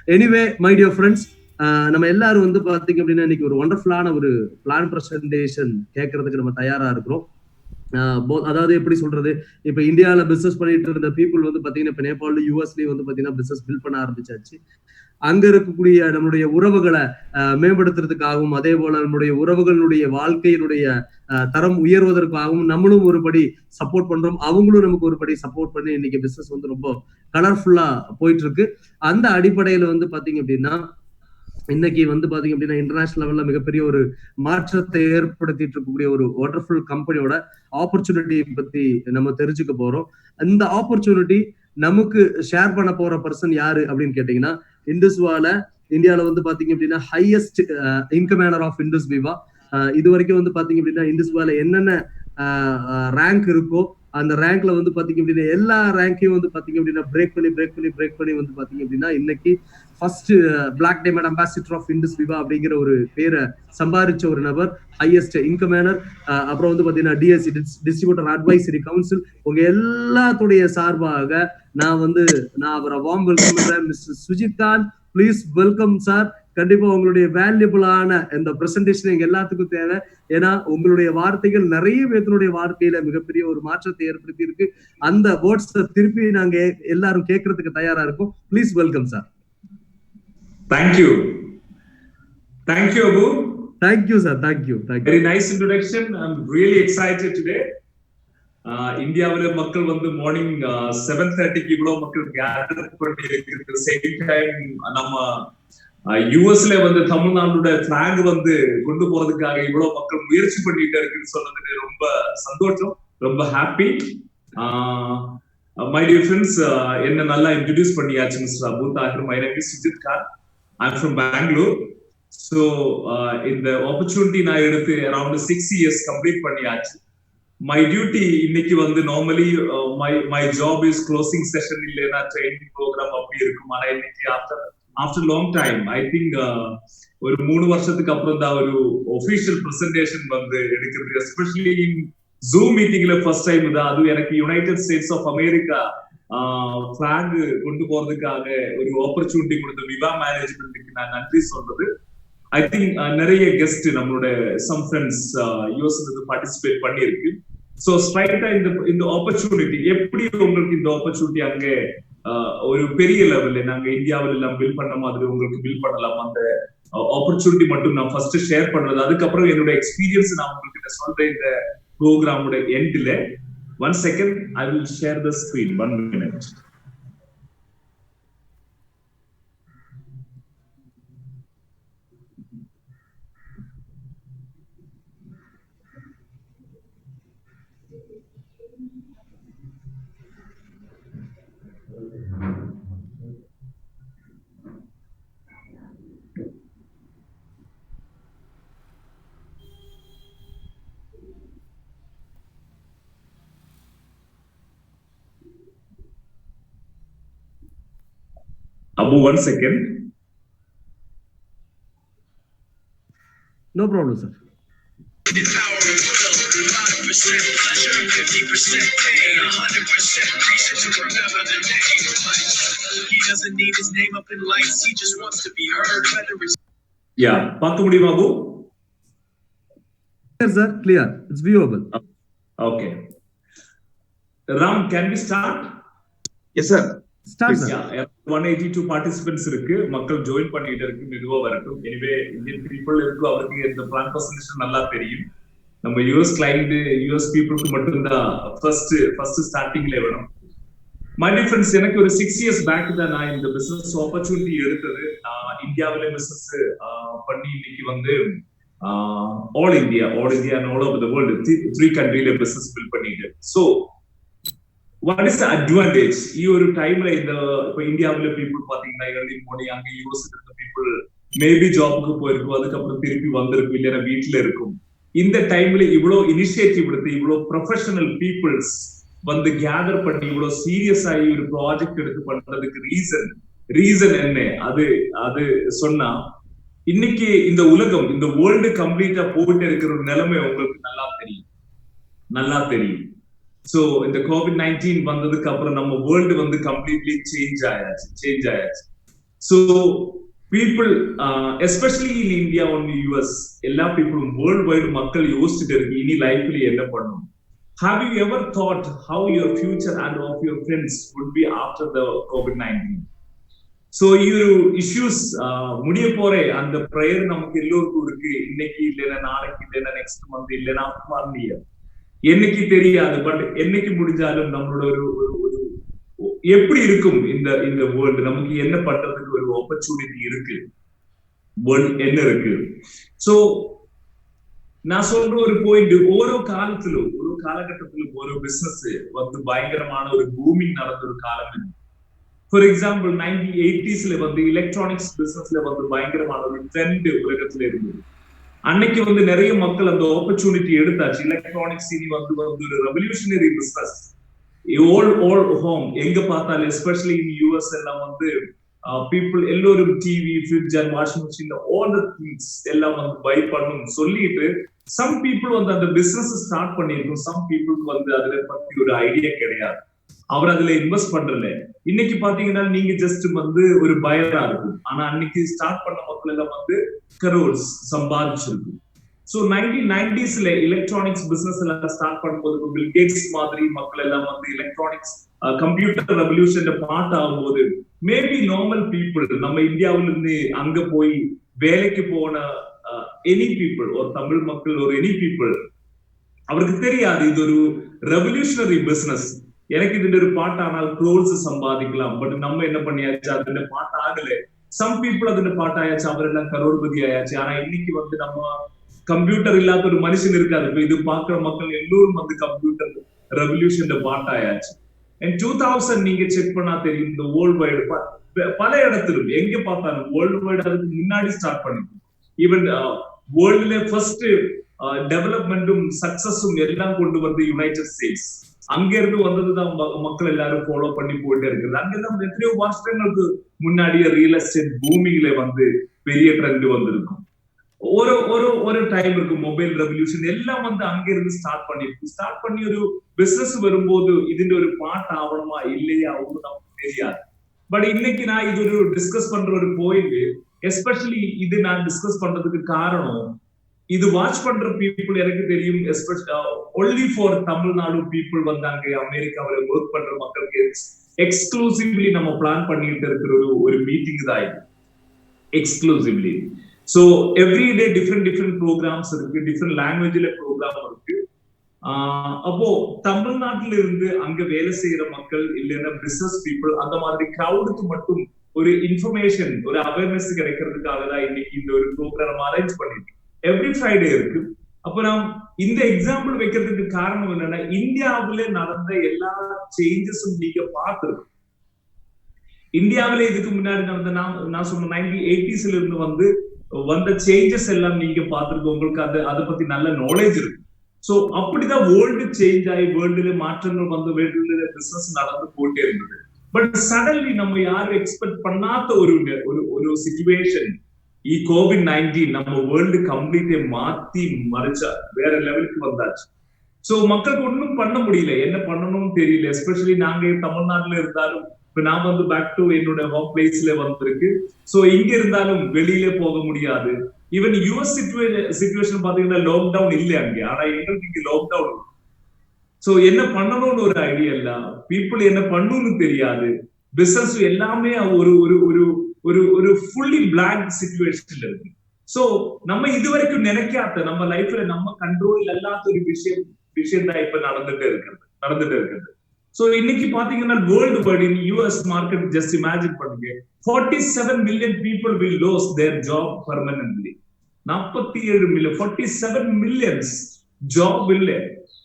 Anyway my dear friends, நம்ம எல்லாரும் வந்து பாத்தீங்க அப்படின்னா இன்னைக்கு ஒரு ஒண்டர்ஃபுல்லான ஒரு பிளான் பிரசன்டேஷன் கேட்கறதுக்கு நம்ம தயாரா இருக்கிறோம். அதாவது எப்படி சொல்றது, இப்ப இந்தியாவில பிசினஸ் பண்ணிட்டு இருந்த பீப்புள் வந்து பாத்தீங்கன்னா இப்ப நேபாள் யூஎஸ்லயும் வந்து பாத்தீங்கன்னா பிசினஸ் பில்ட் பண்ண ஆரம்பிச்சாச்சு. அங்க இருக்கக்கூடிய நம்மளுடைய உறவுகளை மேம்படுத்துறதுக்காகவும், அதே போல நம்முடைய உறவுகளுடைய வாழ்க்கையினுடைய தரம் உயர்வதற்காகவும் நம்மளும் ஒருபடி சப்போர்ட் பண்றோம், அவங்களும் நமக்கு ஒருபடி சப்போர்ட் பண்ணி இன்னைக்கு பிசினஸ் வந்து ரொம்ப கலர்ஃபுல்லா போயிட்டு இருக்கு. அந்த அடிப்படையில வந்து பாத்தீங்க அப்படின்னா இன்னைக்கு வந்து பாத்தீங்க அப்படின்னா இன்டர்நேஷனல் லெவல்ல மிகப்பெரிய ஒரு மாற்றத்தை ஏற்படுத்திட்டு இருக்கக்கூடிய ஒரு ஒண்டர்ஃபுல் கம்பெனியோட ஆப்பர்ச்சுனிட்டி பத்தி நம்ம தெரிஞ்சுக்க போறோம். இந்த ஆப்பர்ச்சுனிட்டி நமக்கு ஷேர் பண்ண போற பர்சன் யாரு அப்படின்னு கேட்டீங்கன்னா, இண்டஸ்வால இந்தியாவில வந்து பாத்தீங்க அப்படின்னா highest income earner of Indus Viva. இது வரைக்கும் வந்து பாத்தீங்க அப்படின்னா இண்டஸ்வால என்னென்ன ரேங்க் இருக்கோ அந்த ரேங்க்ல வந்து பாத்தீங்க அப்படின்னா எல்லா ரேங்கையும் வந்து பாத்தீங்க அப்படின்னா பிரேக் பண்ணி வந்து பாத்தீங்க அப்படின்னா இன்னைக்கு first black diamond ambassador of Indus Viva அப்படிங்கிற ஒரு பேரை சம்பாதிச்ச ஒரு நபர், ஹையஸ்ட் இன்கம் ஏர்னர். அப்புறம் வந்து பாத்தீங்கன்னா டிஎஸ்சி டிஸ்ட்ரிபியூட்டர் அட்வைசரி கவுன்சில். உங்க எல்லாத்துடைய சார்பாக நான் அவரை வார்ம் வெல்கம் பண்றேன். Mister Sujith Khan, please welcome sir. கண்டிப்பா உங்களுடைய வேல்யூபிளான இந்த பிரசன்டேஷன் எங்க எல்லாத்துக்கும் தேவை. ஏன்னா உங்களுடைய வார்த்தைகள் நிறைய பேருடைய வாழ்க்கையில மிகப்பெரிய ஒரு மாற்றத்தை ஏற்படுத்தி இருக்கு. அந்த வேர்ட்ஸ் திருப்பி நாங்க எல்லாரும் கேட்கறதுக்கு தயாரா இருக்கும். Please welcome sir. Thank you Abu. Thank you sir. Thank you. Very nice introduction. I am really excited today. இந்தியாவில மக்கள் வந்து மார்னிங் 7:30க்கு இவ்வளவு மக்கள் கேதர் பண்ணி இருக்கு. சேம் டைம் நம்ம யூஎஸ்ல வந்து தமிழ்நாடோட பிளாக் வந்து கொண்டு போறதுக்காக இவ்வளவு மக்கள் முயற்சி பண்ணிட்டு இருக்குன்னு சொன்னதுக்கு ரொம்ப சந்தோஷம், ரொம்ப ஹாப்பி. மை டியர் ஃப்ரெண்ட்ஸ், என்ன நல்லா இன்ட்ரோடியூஸ் பண்ணியாச்சு mister Abu Tahir. My name is Sujith Khan. I am from Bangalore. So இந்த ஆப்பர்ச்சுனிட்டி நான் எடுத்து அரௌண்ட் 6 years கம்ப்ளீட் பண்ணியாச்சு. மை டியூட்டி இன்னைக்கு வந்து normally my job is closing session இல்லைன்னா ட்ரைனிங் ப்ரோக்ராம் அப்படி இருக்கும். ஆனா இன்னைக்கு after long time I think ஒரு 3 வருஷத்துக்கு அப்புறம் தான் ஒரு ஒபிஷியல் பிரசன்டேஷன் வந்து எடுக்கிறது. எஸ்பெஷலி இன் ஜூம் மீட்டிங்ல ஃபர்ஸ்ட் டைம் தான். அது எனக்கு United States of America block கொண்டு போறதுக்காக ஒரு ஆப்பர்ச்சுனிட்டி கொடுத்த விவா மேனேஜ்மெண்ட்டுக்கு நான் நன்றி சொல்றது. ஐ திங்க் நிறைய கெஸ்ட் நம்மளோட சம் ஃப்ரெண்ட்ஸ் யூஎஸ்ல பார்ட்டிசிபேட் பண்ணியிருக்கு. சோ ஸ்ட்ரைட்டா இந்த ஆப்பர்ச்சுனிட்டி எப்படி உங்களுக்கு இந்த ஆப்பர்ச்சுனிட்டி அங்க ஒரு பெரிய லெவல்ல நாங்க இந்தியாவில எல்லாம் பில் பண்ண மாதிரி உங்களுக்கு பில் பண்ணலாம். அந்த ஆப்பர்ச்சுனிட்டி மட்டும் நான் ஃபர்ஸ்ட் ஷேர் பண்றது. அதுக்கப்புறம் என்னோட எக்ஸ்பீரியன்ஸ் நான் உங்களுக்கு சொல்றேன் இந்த ப்ரோக்ராமோட எண்ட்ல. 1 second, I will share the screen. 1 minute. Abu, 1 second. No problem, sir. Yeah, பார்க்க முடியுமா Abu? Yes sir, clear. It's viewable. Okay. Ram, can we start? Yes sir. Start sir. 182 participants இருக்கு. மக்கள் ஜாயின் பண்ணிட்டு இருக்கு. மெதுவா வரட்டும். எனிவே இந்தியன் பீப்புள் இருக்கு, அவருக்கு இந்த பிளான் பிரசன்டேஷன் நல்லா தெரியும். நம்ம யூஎஸ் கிளைண்ட் யூஎஸ் பீப்புளுக்கு மட்டும் தான் ஃபர்ஸ்ட் ஸ்டார்டிங்ல வேணும். மை டிஃபரன்ஸ் எனக்கு ஒரு 6 years பேக் தான் நான் இந்த பிசினஸ் ஆப்பர்ச்சுனிட்டி எடுத்தது. நான் இந்தியாவில பிசினஸ் பண்ணி இன்னைக்கு வந்து all India and all over the world 3 கண்ட்ரில பிசினஸ் பில்ட் பண்ணிட்டு. So what is the advantage? ஒரு டைம்ல இந்த இப்ப இந்தியாவில பீப்புள் பாத்தீங்கன்னா இறங்கி போனி அங்க யூஎஸ் இருக்க பீப்புள் மேபி ஜாபுக்கு போயிருக்கும், அதுக்கப்புறம் திருப்பி வந்திருக்கும், இல்லைன்னா வீட்டுல இருக்கும். இந்த டைம்ல இவ்வளவு இனிஷியேட்டிவ் எடுத்து இவ்வளவு ப்ரொஃபஷனல் பீப்புள்ஸ் வந்து கேதர் பண்ணி இவ்வளவு சீரியஸ் ஆகி ஒரு ப்ராஜெக்ட் எடுத்து பண்றதுக்கு ரீசன் என்ன? அது சொன்னா இன்னைக்கு இந்த உலகம் இந்த வேர்ல்டு கம்ப்ளீட்டா போயிட்டு இருக்கிற ஒரு நிலைமை உங்களுக்கு நல்லா தெரியும். சோ இந்த COVID-19 வந்ததுக்கு அப்புறம் நம்ம வேர்ல்டு வந்து கம்ப்ளீட்லி சேஞ்ச் ஆயாச்சு. So people, especially in India or in US, எல்லா people worldwide மக்கள் யோசிச்சுட்டு இருக்கு இனி லைஃப்ல என்ன பண்ணணும். Have you ever thought how your future and of your friends would be after the COVID-19? So you issues முடிய போற அந்த ப்ரேயர் நமக்கு எல்லோருக்கும் இருக்கு. இன்னைக்கு இல்லைன்னா நாளைக்கு இல்லைன்னா நெக்ஸ்ட் மந்த் இல்லைன்னா ஒன் இயர் என்னைக்கு தெரியாது. பட் என்னைக்கு முடிஞ்சாலும் நம்மளோட ஒரு எப்படி இருக்கும் இந்த வேர்ல்டு, நமக்கு என்ன பண்றதுக்கு ஒரு ஆப்பர்ச்சுனிட்டி இருக்கு, வேர்ல்ட் என்ன இருக்கு. சோ நான் சொல்ற ஒரு பாயிண்ட், ஓரோ காலத்திலும் ஒரு காலகட்டத்திலும் ஒரு பிசினஸ் வந்து பயங்கரமான ஒரு பூமிங் நடந்த ஒரு காலம் இருக்கு. ஃபார் எக்ஸாம்பிள் 1980s வந்து எலக்ட்ரானிக்ஸ் பிசினஸ்ல வந்து பயங்கரமான ஒரு ட்ரெண்ட் உலகத்துல இருந்தது. அன்னைக்கு வந்து நிறைய மக்கள் அந்த ஆப்பர்ச்சுனிட்டி எடுத்தாச்சு. எலக்ட்ரானிக்ஸ் இனி வந்து ஒரு ரெவல்யூஷனரி பிசினஸ். all home எங்க பார்த்தாலும் எஸ்பெஷலி இன் யூஎஸ் எல்லாம் வந்து பீப்புள் எல்லோரும் TV, fridge and washing machine all the things எல்லாம் வந்து பை பண்ணும் சொல்லிட்டு சம் பீப்புள் வந்து அந்த பிசினஸ் ஸ்டார்ட் பண்ணிருக்கும். சம் பீப்புளுக்கு வந்து அதுல பத்தி ஒரு ஐடியா கிடையாது, அவர் அதுல இன்வெஸ்ட் பண்றல. இன்னைக்கு பாத்தீங்கன்னா நீங்க ஜஸ்ட் வந்து ஒரு பயரா இருக்கும், ஆனா அன்னைக்கு ஸ்டார்ட் பண்ண மக்கள் எல்லாம் வந்து கரோர்ஸ் சம்பாதிச்சிருக்கும். சோ 1990s எலக்ட்ரானிக்ஸ் பிசினஸ் எல்லாம் ஸ்டார்ட் பண்ணும்போது பில் கேட்ஸ் மாதிரி மக்கள் எல்லாம் வந்து எலக்ட்ரானிக்ஸ் கம்ப்யூட்டர் ரெவல்யூஷன் பார்ட் ஆகும்போது மேபி நார்மல் பீப்புள் நம்ம இந்தியாவில இருந்து அங்க போய் வேலைக்கு போன எனி பீப்புள், ஒரு தமிழ் மக்கள், ஒரு எனி பீப்புள், அவருக்கு தெரியாது இது ஒரு ரெவல்யூஷனரி பிசினஸ். எனக்கு இதுல ஒரு பார்ட் ஆனால் க்ளோத்ஸ் சம்பாதிக்கலாம். பட் நம்ம என்ன பண்ணியாச்சு, அதுல பார்ட் ஆகல. சம் பீப்புள் அதுல பார்ட் ஆயாச்சு, அவரெல்லாம் கரோட்பதி ஆயாச்சு. ஆனா இன்னைக்கு வந்து நம்ம கம்ப்யூட்டர் இல்லாத ஒரு மனுஷன் இருக்காது. இப்ப இது பாக்குற மக்கள் எல்லோரும் வந்து கம்ப்யூட்டர் ரெவல்யூஷன் பார்ட் ஆயாச்சு. 2000 நீங்க செக் பண்ணா தெரியும், இந்த வேர்ல்ட் வைடு பல இடத்திலும் எங்க பார்த்தாலும் வேர்ல்டு வைடு அதுக்கு முன்னாடி ஸ்டார்ட் பண்ணிருக்கும். ஈவன் வேர்ல்டுல ஃபர்ஸ்ட் டெவலப்மெண்ட்டும் சக்சஸும் எல்லாம் கொண்டு வந்து யுனைடெட் ஸ்டேட்ஸ். அங்க இருந்து வந்ததுதான் மக்கள் எல்லாரும் ஃபாலோ பண்ணி போயிட்டே இருக்குது. அங்கெல்லாம் எத்தனையோ வருஷங்களுக்கு முன்னாடியே ரியல் எஸ்டேட் பூமிங்ல வந்து பெரிய ட்ரெண்ட் வந்திருக்கும். ஒரு டைம் இருக்கு, மொபைல் ரெவல்யூஷன் எல்லாம் வந்து அங்க இருந்து ஸ்டார்ட் பண்ணி ஒரு பிசினஸ் வரும்போது இதுல ஒரு பார்ட் ஆகணுமா இல்லையா ஒன்றும் நமக்கு தெரியாது. பட் இன்னைக்கு நான் இது ஒரு டிஸ்கஸ் பண்ற ஒரு பாயிண்ட், எஸ்பெஷலி இது நான் டிஸ்கஸ் பண்றதுக்கு காரணம், இது வாட்ச் பண்ற பீப்புள் எனக்கு தெரியும் ஒன்லி ஃபார் தமிழ்நாடு பீப்புள் வந்து அங்க அமெரிக்காவில ஒர்க் பண்ற மக்களுக்கு எக்ஸ்க்ளூசிவ்லி நம்ம பிளான் பண்ணிட்டு இருக்கிற ஒரு மீட்டிங் தான் இது, exclusively. So every day different programs இருக்கு, different languageல program இருக்கு. அப்போ தமிழ்நாட்டில இருந்து அங்க வேலை செய்யற மக்கள் இல்லைன்னா பிசினஸ் பீப்புள் அந்த மாதிரி கிரௌடுக்கு மட்டும் ஒரு இன்ஃபர்மேஷன், ஒரு அவேர்னஸ் கிடைக்கிறதுக்காக தான் இன்னைக்கு இந்த ஒரு ப்ரோக்ராம் அரேஞ்ச் பண்ணிருக்கு. எவ்ரி ஃப்ரைடே இருக்கு. அப்ப நாம் இந்த எக்ஸாம்பிள் வைக்கிறதுக்கு காரணம் என்னன்னா, இந்தியாவில நடந்த எல்லா சேஞ்சஸும் நீங்க பார்த்திருக்கோம். இந்தியாவில இதுக்கு முன்னாடி நடந்த நான் சொன்ன 1980s இருந்து வந்த சேஞ்சஸ் எல்லாம் நீங்க பார்த்திருக்கோம். உங்களுக்கு அதை பத்தி நல்ல நாலேஜ் இருக்கு. சோ அப்படிதான் வேர்ல்டு சேஞ்ச் ஆகி வேர்ல்டுல மாற்றங்கள் வந்து வேர்ல்டுல பிசினஸ் நடந்து போட்டே இருந்தது. பட் சடன்லி நம்ம யாரும் எக்ஸ்பெக்ட் பண்ணாத ஒரு சிச்சுவேஷன், COVID-19 நம்ம வேர்ல்டு கம்ப்ளீட்டே மாத்தி மறைச்சா வேற லெவலுக்கு வந்தாச்சு. சோ மக்களுக்கு ஒன்றும் பண்ண முடியல, என்ன பண்ணணும்னு தெரியல. எஸ்பெஷலி நாங்க தமிழ்நாட்டுல இருந்தாலும் இப்ப நான் வந்து பேக் டு என்னோட ஒர்க் பிளேஸ்ல வந்திருக்கு. சோ இங்க இருந்தாலும் வெளியில போக முடியாது. ஈவன் யூஎஸ் சிச்சுவேஷன் பாத்தீங்கன்னா லாக்டவுன் இல்லை அங்க, ஆனா எங்களுக்கு இங்க லாக்டவுன். சோ என்ன பண்ணணும்னு ஒரு ஐடியா இல்ல, பீப்புள் என்ன பண்ணணும்னு தெரியாது. பிசினஸ் எல்லாமே ஒரு ஃபுல்லி பிளாங்க் சிச்சுவேஷன்ல இருக்கு. சோ நம்ம இதுவரைக்கும் நினைக்காத, நம்ம லைஃப்ல நம்ம கண்ட்ரோல் இல்லாத ஒரு விஷயம் தான் இப்ப நடந்துட்டு இருக்கிறது. சோ இன்னைக்கு பாத்தீங்கன்னா world wide in US market just imagine பண்ணுங்க, 47 million people will lose their job permanently. 47 million, 47 millions job இல்ல.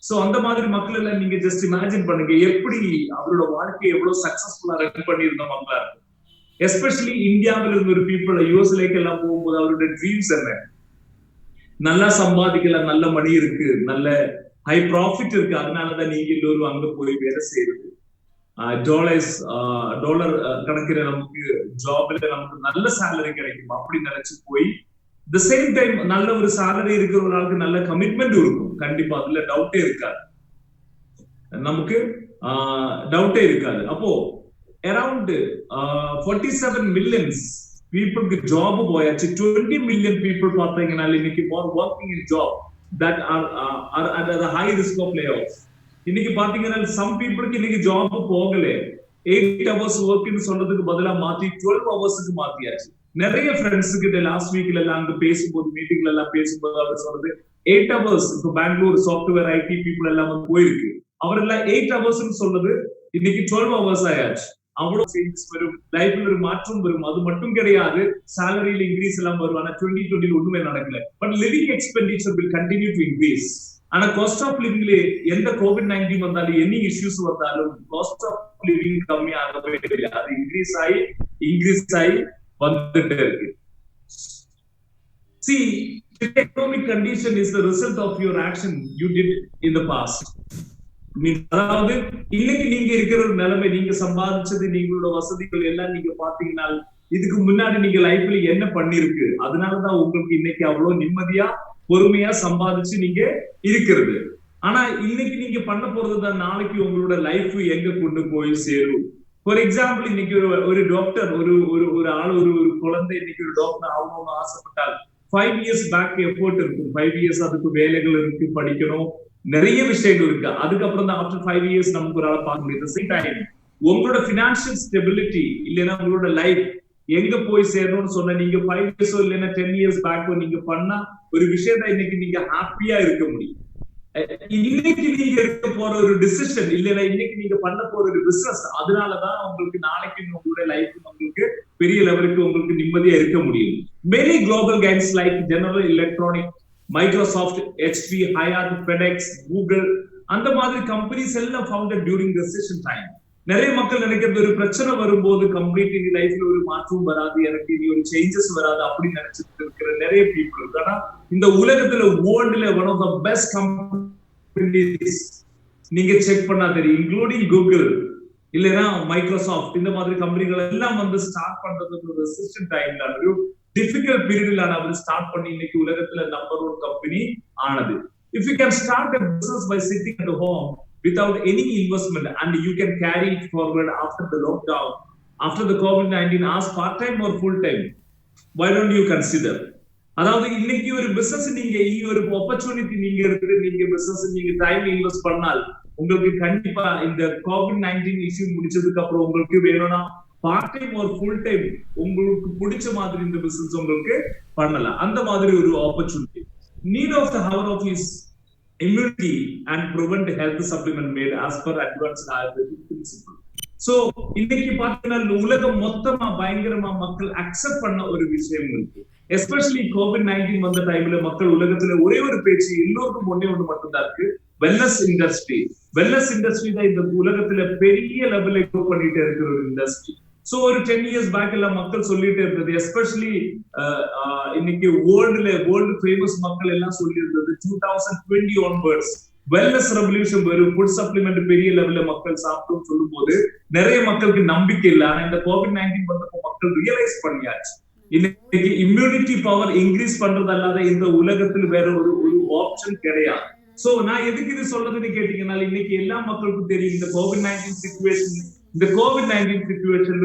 சோ அந்த மாதிரி மக்கள் எல்லாம் நீங்க ஜஸ்ட் இமேஜின் பண்ணுங்க, எப்படி அவரோட வாழ்க்கையை எவ்வளவு சக்சஸ்ஃபுல்லா ரன் பண்ணியிருந்த மக்களா இருக்கு. எஸ்பெஷலி இந்தியாவில இருந்து ஒரு பீப்புள் யூஎஸ்லேக்கு எல்லாம் போகும்போது அவருடைய ட்ரீம்ஸ் என்ன, நல்லா சம்பாதிக்கலாம், நல்ல மணி இருக்கு, நல்ல ஹை ப்ராஃபிட் இருக்கு, அதனாலதான் நீங்க எல்லோரும் அங்க போய் வேலை செய்யறது. டாலர் கணக்கில நமக்கு ஜாப்ல நமக்கு நல்ல சேலரி கிடைக்கும் அப்படி நினைச்சு போய் தி சேம் டைம் நல்ல ஒரு சேலரி இருக்கிற ஒரு ஆளுக்கு நல்ல கமிட்மெண்ட் இருக்கும். கண்டிப்பா அதுல டவுட்டே இருக்காது, நமக்கு டவுட்டே இருக்காது. அப்போ around 47 millions people job போயாச்சு. 20 million people பார்த்தீங்கன்னா இன்னைக்கு working in job that are at the high risk of layoffs. இன்னைக்கு பாத்தீங்கன்னா some people இன்னைக்கு ஜாப் போகல, 8 hours work ன்னு சொல்றதுக்கு பதிலா மாத்தி 12 hours மாத்தியாச்சு. நிறைய ஃப்ரெண்ட்ஸ் கிட்ட லாஸ்ட் வீக்ல எல்லாம் அங்க பேசும்போது மீட்டிங்ல எல்லாம் பேசும்போது அவர் சொல்றது 8 hours. இப்போ பெங்களூர் சாஃப்ட்வேர் ஐடி பீப்புள் எல்லாம் போயிருக்கு, அவரெல்லாம் 8 hours சொல்றது இன்னைக்கு 12 hours ஆயாச்சு. அவ்வளவு சேஞ்சஸ் வரும், லைஃப்ல ஒரு மாற்றம் வரும். அது மட்டும் கிடையாது, சாலரியில இன்க்ரீஸ் எல்லாம் வரும். ஆனா 2020 ஒண்ணுமே நடக்கல. But living expenditure will continue to increase. ஆனா காஸ்ட் ஆஃப் லிவிங்ல எந்த COVID-19 வந்தாலும் எனி இஷ்யூஸ் வந்தாலும் காஸ்ட் ஆஃப் லிவிங் கம்மி ஆகவே இல்லை, அது இன்க்ரீஸ் ஆகி வந்துட்டே இருக்கு. See, the economic condition is the result of your action you did in the past. அதாவது இன்னைக்கு நீங்க இருக்கிற ஒரு நிலைமை, நீங்க சம்பாதிச்சது, நீங்களோட வசதிகள் எல்லாம் நீங்க பாத்தீங்கன்னா இதுக்கு முன்னாடி நீங்க லைஃப்ல என்ன பண்ணிருக்கு, அதனாலதான் உங்களுக்கு இன்னைக்கு அவ்வளவு நிம்மதியா பொறுமையா சம்பாதிச்சு நீங்க இருக்கிறது. ஆனா இன்னைக்கு நீங்க பண்ண போறதுதான் நாளைக்கு உங்களோட லைஃப் எங்க கொண்டு போய் சேரும். ஃபார் எக்ஸாம்பிள், இன்னைக்கு ஒரு டாக்டர், ஒரு ஆள், ஒரு குழந்தை இன்னைக்கு ஒரு டாக்டர் ஆகணும்னு ஆசைப்பட்டால் 5 years பேக் எஃபோர்ட் இருக்கும். 5 years அதுக்கு வேலைகள் இருக்கு, படிக்கணும், நிறைய விஷயங்கள் இருக்கு. அதுக்கப்புறம் தான் ஆஃப்டர் 5 years நமக்கு ஒரு ஆளை பார்க்க முடியும். சேம் டைம் உங்களோட பினான்சியல் ஸ்டெபிலிட்டி இல்லைன்னா உங்களோட லைஃப் எங்க போய் சேரணும்னு சொன்ன நீங்க 5 years இல்லைன்னா 10 years பேக் நீங்க பண்ணா ஒரு விஷயத்த இன்னைக்கு நீங்க ஹாப்பியா இருக்க முடியும். இன்னைக்கு நீங்க எடுக்க போற ஒரு டிசிஷன் இல்லைன்னா இன்னைக்கு நீங்க பண்ண போற ஒரு பிசினஸ், அதனாலதான் உங்களுக்கு நாளைக்கு உங்களுடைய லைஃப் உங்களுக்கு பெரிய லெவலுக்கு உங்களுக்கு நிம்மதியா இருக்க முடியும். Many global giants like general electronic, Microsoft, HP, Hyatt, FedEx, Google, அந்த மாதிரி கம்பெனிஸ் எல்லாம் ஃபவுண்டட் டியூரிங் ரெசிஷன் டைம். நிறைய மக்கள் நினைக்கிறது ஒரு பிரச்சனை வரும்போது கம்ப்ளீட் லைஃப்ல ஒரு மாற்றம் வராது, எனக்கு இனி ஒரு சேஞ்சஸ் வராது அப்படின்னு நினைச்சிட்டு இருக்கிற நிறைய பீப்புள் இருக்கு. ஆனா இந்த உலகத்துல வேர்ல்டுல one of the best companies நீங்க செக் பண்ணா தெரியும், இன்க்ளூடிங் கூகுள் இல்லைன்னா மைக்ரோசாஃப்ட், இந்த மாதிரி கம்பெனிகள் எல்லாம் வந்து ஸ்டார்ட் பண்றது ஒரு ரெசிஸ்டன்ட் டைம்ல ஒரு டிஃபிகல்ட் பீரியட்ல வந்து ஸ்டார்ட் பண்ணி இன்னைக்கு உலகத்துல நம்பர் 1 கம்பெனி ஆனது. If you can start a business by sitting at home without any investment and you can carry it forward after the lockdown, after the COVID-19, as part-time or full-time, why don't you consider? அதாவது இன்னைக்கு ஒரு business நீங்க ஒரு opportunity நீங்க எடுத்து நீங்க business நீங்க time invest பண்ணால் உங்களுக்கு கண்டிப்பா இந்த COVID-19 இஷ்யூ முடிச்சதுக்கு அப்புறம் உங்களுக்கு வேணும்னா பார்ட் டைம் ஒரு ஃபுல் டைம் உங்களுக்கு பிடிச்ச மாதிரி இந்த பிசினஸ் உங்களுக்கு பண்ணலாம். அந்த மாதிரி ஒரு opportunity. Need of the hour of his immunity and prevent health supplement made as per advanced Ayurvedic principle. So இன்னைக்கு பாத்தீங்கன்னா உலகம் மொத்தமா பயங்கரமா மக்கள் அக்செப்ட் பண்ண ஒரு விஷயம் இருக்கு. எஸ்பெஷலி COVID-19 வந்த டைம்ல மக்கள் உலகத்துல ஒரே ஒரு பேச்சு எல்லோருக்கும் ஒண்ணு மட்டும்தான் இருக்கு, வெல்னஸ் இண்டஸ்ட்ரி. வெல்னஸ் இண்டஸ்ட்ரி தான் இந்த உலகத்துல பெரிய லெவல்ல க்ரோ பண்ணிட்டே இருக்கிற ஒரு இண்டஸ்ட்ரி. சோ ஒரு 10 years பேக் எல்லாம் மக்கள் சொல்லிட்டே இருந்தது, எஸ்பெஷலி இன்னைக்கு வேர்ல்டு ஃபேமஸ் மக்கள் எல்லாம் சொல்லி இருந்தது 2020 onwards வெல்னஸ் ரெவல்யூஷன் வரும், ஃபுட் சப்ளிமெண்ட் பெரிய லெவல்ல மக்கள் சாப்பிடும் சொல்லும் போது நிறைய மக்களுக்கு நம்பிக்கை இல்லை. ஆனா இந்த COVID-19 வந்தப்போ மக்கள் ரியலைஸ் பண்ணியாச்சு, இன்னைக்கு இம்யூனிட்டி பவர் இன்க்ரீஸ் பண்றது அல்லாத இந்த உலகத்தில் வேற ஒரு ஆப்ஷன் கிடையாது. சோ நான் எதுக்கு இது சொல்றதுன்னு கேட்டீங்கன்னா, இன்னைக்கு எல்லா மக்களுக்கும் தெரியும் இந்த COVID-19 சிச்சுவேஷன்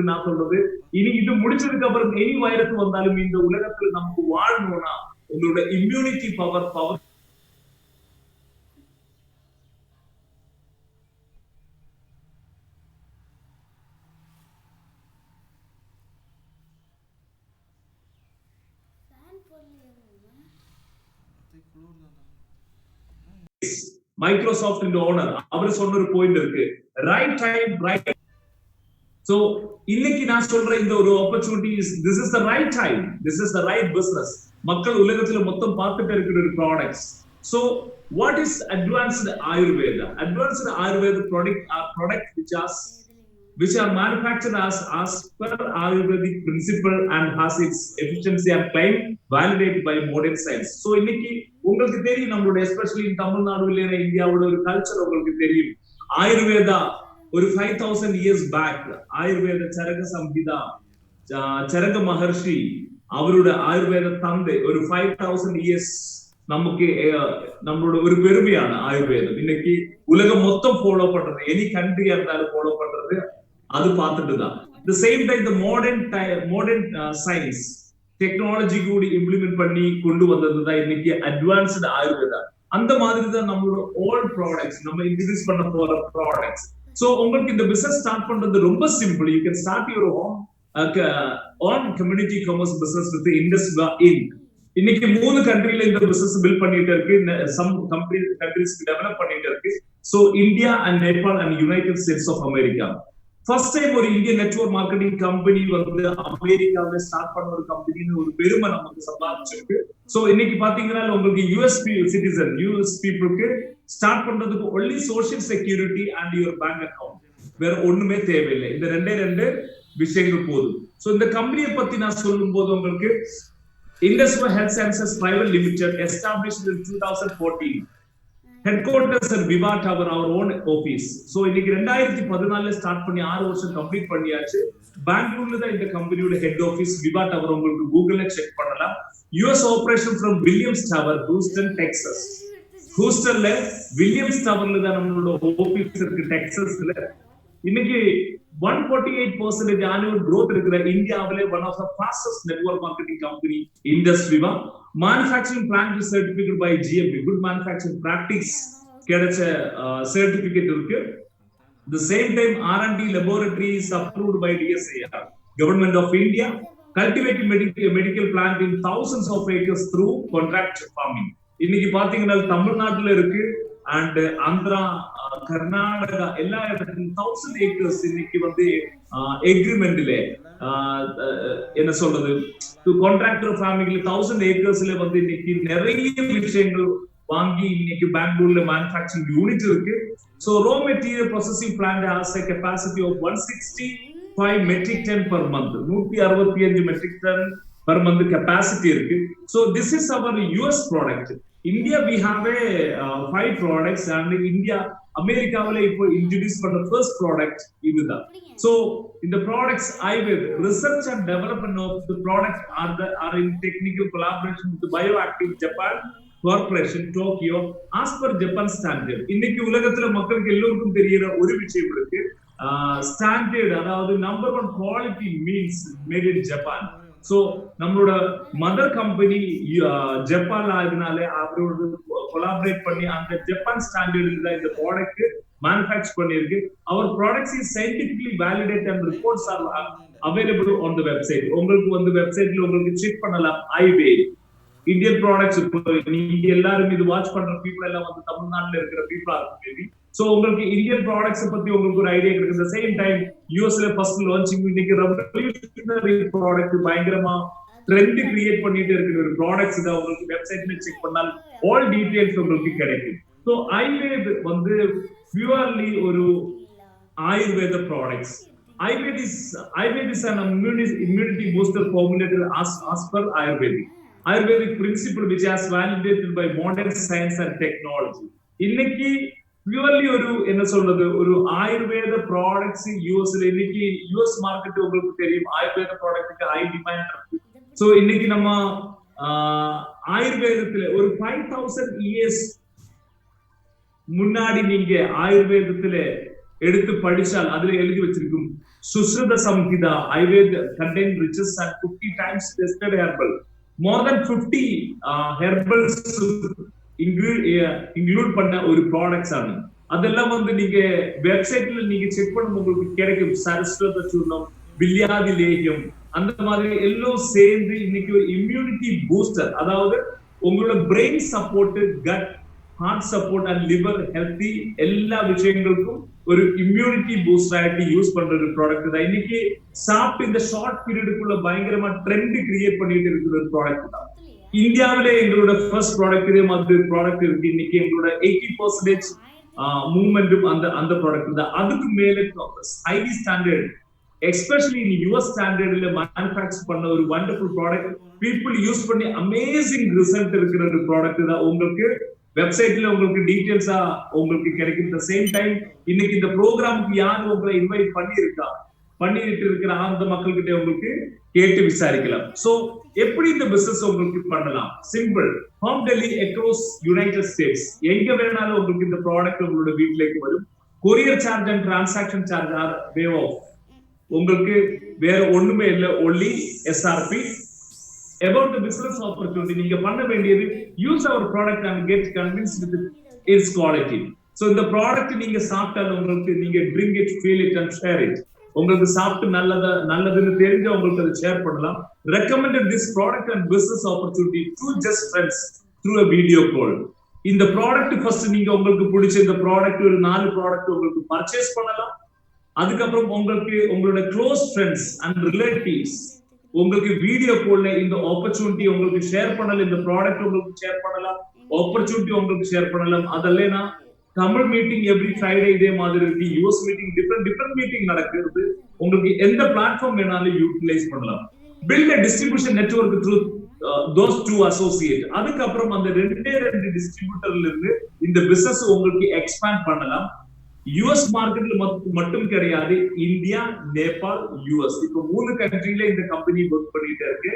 நான் சொல்றது, இனி இது முடிச்சதுக்கு அப்புறம் எனி வைரஸ் வந்தாலும் இந்த உலகத்துல நமக்கு வாழணும்னா உங்களோட இம்யூனிட்டி பவர் மைக்ரோசாஃப்ட் இந்த ஓனர் அவர் சொன்ன ஒரு பாயிண்ட் இருக்கு, ரைட் டைம் ரைட். சோ இன்னைக்கு நான் சொல்ற இந்த ஒரு opportunity, this is the right time, this is the right business. மக்கள் உலகத்துல மொத்தம் பார்த்துட்டு இருக்கிற ஒரு products. So what is advanced Ayurveda? Advanced Ayurveda product which are manufactured as per Ayurvedic principle and has its efficiency and claim validated by modern science. So இன்னைக்கு உங்களுக்கு தெரியும் நம்மளோட எஸ்பெஷலி தமிழ்நாடு இல்லைன்னா இந்தியாவோட ஒரு கல்ச்சர் உங்களுக்கு தெரியும். ஆயுர்வேதா ஒரு 5000 years பேக் ஆயுர்வேத சரக சம்ஹிதா, சரக மகர்ஷி அவரோட ஆயுர்வேத தந்தை ஒரு 5000 years நமக்கு நம்மளோட ஒரு பெருமையான ஆயுர்வேதம் இன்னைக்கு உலகம் மொத்தம் ஃபாலோ பண்றது, எனி கண்ட்ரியா இருந்தாலும் ஃபாலோ பண்றது அது பார்த்துட்டு தான். the same time the modern science technology கூட இம்ப்ளிமெண்ட் பண்ணி கொண்டு வந்ததுதான் இன்னைக்கு அட்வான்ஸ்டு ஆயுர்வேதா. அந்த மாதிரி தான் நம்மளோட ஓல்ட் ப்ராடக்ட்ஸ் நம்ம இன்ட்ரோடியூஸ் பண்ண போற ப்ராடக்ட்ஸ். சோ உங்களுக்கு இந்த பிசினஸ் ஸ்டார்ட் பண்றது ரொம்ப simple. You can start your own community commerce business with Indusviva Inc. இன்னைக்கு 3 கண்ட்ரில இந்த பிசினஸ் பில்ட் பண்ணிட்டு இருக்கு. சம் கண்ட்ரீஸ்க்கு டெவலப் பண்ணிட்டு இருக்கு. So India and Nepal and United States of America. First time ஒரு இந்தியன் நெட்வொர்க் மார்க்கெட்டிங் கம்பெனி வந்து அமெரிக்காவில ஸ்டார்ட் பண்ண ஒரு கம்பெனின்னு ஒரு பெருமை நமக்கு சம்பாதிச்சிருக்கு. சோ இன்னைக்கு பாத்தீங்கன்னா உங்களுக்கு யூஎஸ் பீப்புளுக்கு ஸ்டார்ட் பண்றதுக்கு only social security and your bank account, வேற ஒண்ணுமே தேவையில்லை. இந்த ரெண்டே விஷயங்கள் போதும். சோ இந்த கம்பெனியை பத்தி நான் சொல்லும் போது உங்களுக்கு Indusviva health sciences private limited established in 2014. Headquarters at Viva Tower, our own office. So இன்னைக்கு 2014 ஸ்டார்ட் பண்ணி 6 வருஷம் கம்ப்ளீட் பண்ணியாச்சு. பெங்களூர்ல தான் இந்த கம்பெனியோட ஹெட் ஆபீஸ் விவா டவர். உங்களுக்கு கூகுள்ல செக் பண்ணலாம். US operation from Williams tower, Houston, Texas. ஹூஸ்டன்ல வில்லியம்ஸ் டவர்ல தான் நம்மளோட ஆபீஸ் இருக்கு, டெக்சாஸ்ல. இன்னைக்கு 148% annual growth இருக்கிற இந்தியாவிலே one of the fastest network marketing company இண்டஸ்விவா. manufacturing plant certificate by GMP, good manufacturing practice கிடைச்ச certificate இருக்கு. the same time R&D laboratory is approved by DSIR, Government of India. cultivating medical plant in thousands of acres through contract farming. இன்னைக்கு பாத்தீங்கன்னா தமிழ்நாட்டுல இருக்கு and Andhra, Karnataka எல்லா இடத்துலயும் 1000 acres இன்னைக்கு வந்து எக்ரிமெண்ட்ல என்ன சொல்றது கான்ட்ராக்டர் ஃபார்மிங்ல 1000 acresல வந்து இன்னைக்கு நிறைய விஷயங்கள் வாங்கி இன்னைக்கு பெங்களூர்ல மேனுஃபேக்சரிங் யூனிட் இருக்கு. So raw material processing plant has a capacity of 165 metric ton per month. 165 metric ton per month capacity இருக்கு. So this is our US product. India we have a 5 products and India அமெரிக்காவில இப்போ introduce பண்ண first product இதுதான். So in the products Ayurveda research and development of the product are in technical collaboration with the Bioactive Japan Corporation Tokyo as per Japan standard. இன்னைக்கு உலகத்துல மக்களுக்கு எல்லாருக்கும் தெரியற ஒரு விஷயம் இருக்கு, ஸ்டாண்டர்ட், அதாவது number 1 quality means made in Japan. So நம்மளோட மதர் கம்பெனி ஜப்பான்ல ஆகுனால அவரோட கொலாபரேட் பண்ணி அந்த ஜப்பான் ஸ்டாண்டர்ட்ல தான் இந்த ப்ராடக்ட் மேனுஃபேக்சர் பண்ணிருக்கு. Our products is scientifically validate and reports are available on the website. உங்களுக்கு வந்து வெப்சைட்ல உங்களுக்கு செக் பண்ணலாம். ஐவே இந்தியன் ப்ராடக்ட்ஸ். நீங்க எல்லாரும் இது வாட்ச் பண்ற பீப்புள் எல்லாம் வந்து தமிழ்நாட்டுல இருக்கிற பீப்புளா இருக்கும் மேபி. சோ உங்களுக்கு இந்தியன் ப்ராடக்ட்ஸ் பத்தி உங்களுக்கு ஒரு ஐடியா கிடைக்கும். the same time யூஎஸ்ல ஃபர்ஸ்ட் லான்ச்சிங் இன்னைக்கு ரெவல்யூஷனரி ப்ராடக்ட் பயங்கரமா ட்ரெண்ட் கிரியேட் பண்ணிட்டு இருக்கிற ஒரு ப்ராடக்ட்ஸ் தான். உங்களுக்கு வெப்சைட்ல செக் பண்ணால் ஆல் டீடைல்ஸ் உங்களுக்கு கிடைக்கும். சோ ஐவேத் வந்து பியூர்லி ஒரு ஆயுர்வேத ப்ராடக்ட்ஸ். ஐவேத் is an immunity booster formulated as per Ayurvedic principle which has validated by modern science and technology. இன்னைக்கு பியூர்லி ஒரு என்ன சொல்றது ஒரு ஆயுர்வேத ப்ராடக்ட்ஸ் யூஎஸ்ல இன்னைக்கு யூஎஸ் மார்க்கெட் உங்களுக்கு தெரியும், ஆயுர்வேத ப்ராடக்ட்டுக்கு ஹை டிமாண்ட் இருக்கு. சோ இன்னைக்கு நம்ம ஆயுர்வேதத்துல ஒரு 5000 years முன்னாடி நீங்க ஆயுர்வேதத்துல எடுத்து படிச்சால் அதுல எழுதி வச்சிருக்கும் சுஸ்ருத சம்ஹிதா ஆயுர்வேத contain riches and 50 times tested herbal. more than 50 herbals include பண்ண ஒரு ப்ராடக்ட்ஸ் ஆனது. அதெல்லாம் வந்து நீங்க வெப்சைட்ல நீங்க செக் பண்ணும் உங்களுக்கு கிடைக்கும். சரஸ்வத சூர்ணம், வில்யாதி லேகியம், அந்த மாதிரி எல்லாம் சேர்ந்து இன்னைக்கு ஒரு இம்யூனிட்டி பூஸ்டர், அதாவது உங்களோட brain support, gut, heart support and liver healthy எல்லா விஷயங்களுக்கும் ஒரு இம்யூனிட்டி பூஸ்டர் ஆயிட்டு யூஸ் பண்ற ஒரு ப்ராடக்ட் தான். இன்னைக்கு சாப்பிட்டு இந்த ஷார்ட் பீரியடுக்குள்ள பயங்கரமா ட்ரெண்ட் கிரியேட் பண்ணிட்டு இருக்கிற ஒரு ப்ராடக்ட் தான். இந்தியாவில எங்களோட ஃபர்ஸ்ட் ப்ராடக்ட் இதே மாதிரி ப்ராடக்ட் இருக்கு. இன்னைக்கு எங்களோட 80% மூவ்மெண்ட்டும் அந்த ப்ராடக்ட் தான். அதுக்கு மேல highly standard, especially in US ஸ்டாண்டர்ட்ல மேனுஃபேக்சர் பண்ண ஒரு வண்டர்ஃபுல் ப்ராடக்ட், பீப்புள் யூஸ் பண்ணி அமேசிங் ரிசல்ட் இருக்கிற ஒரு ப்ராடக்ட் தான். உங்களுக்கு வெப்சைட்ல உங்களுக்கு டீடைல்ஸா உங்களுக்கு கிடைக்கும். த சேம் டைம் இன்னைக்கு இந்த ப்ரோக்ராமுக்கு யாரு உங்களை இன்வைட் பண்ணிட்டு இருக்கிற அந்த மக்கள்கிட்ட உங்களுக்கு கேட்டு விசாரிக்கலாம். சோ எப்படி இந்த பிசினஸ் உங்களுக்கு பண்ணலாம்? Simple. Home delivery across United States, எங்க வேணாலும் உங்களுக்கு இந்த ப்ராடக்ட் உங்களோட வீட்லக்கு வரும். Courier charge and transaction charge are waive off உங்களுக்கு வேற ஒண்ணுமே இல்ல, only SRP. About the business opportunity, நீங்க பண்ண வேண்டியது use our product and get convinced with its quality. So இந்த ப்ராடக்ட் நீங்க சாப்பிட்டாலும் உங்களுக்கு நீங்க drink it, feel it and share it. உங்களுக்கு சாப்பிட்டு நல்லதுன்னு தெரிஞ்ச உங்களுக்கு அதை ஷேர் பண்ணலாம். Recommended this product and business opportunity to just friends through a video call. இந்த ப்ராடக்ட் ஃபர்ஸ்ட் நீங்க உங்களுக்கு பிடிச்ச இந்த ப்ராடக்ட் ஒரு 4 ப்ராடக்ட் உங்களுக்கு பர்ச்சேஸ் பண்ணலாம். அதுக்கப்புறம் உங்களுக்கு உங்களோட க்ளோஸ் ஃப்ரெண்ட்ஸ் அண்ட் ரிலேட்டிவ்ஸ் உங்களுக்கு வீடியோ கால்ல இந்த ஆப்பர்ச்சுனிட்டி உங்களுக்கு ஷேர் பண்ணலாம். இந்த ப்ராடக்ட் உங்களுக்கு ஷேர் பண்ணலாம், ஆப்பர்ச்சுனிட்டி உங்களுக்கு ஷேர் பண்ணலாம். அதல்லேனா தமிழ் மீட்டிங் எவ்ரி ஃப்ரைடே இதே மாதிரி இருக்கு, யூஎஸ் மீட்டிங் டிஃபரெண்ட் மீட்டிங் நடக்குது. உங்களுக்கு எந்த பிளாட்ஃபார்ம் வேணாலும் யூட்டிலைஸ் பண்ணலாம். Build a distribution network through those two associate. அதுக்கப்புறம் அந்த ரெண்டு டிஸ்ட்ரிபியூட்டர்ல இருந்து இந்த பிசினஸ் உங்களுக்கு எக்ஸ்பேண்ட் பண்ணலாம். யுஎஸ் மார்க்கெட்ல மட்டும் கிடையாது, இந்தியா, நேபாள், யுஎஸ், இப்போ 3 கண்ட்ரில இந்த கம்பெனி ஒர்க் பண்ணிட்டு இருக்கு.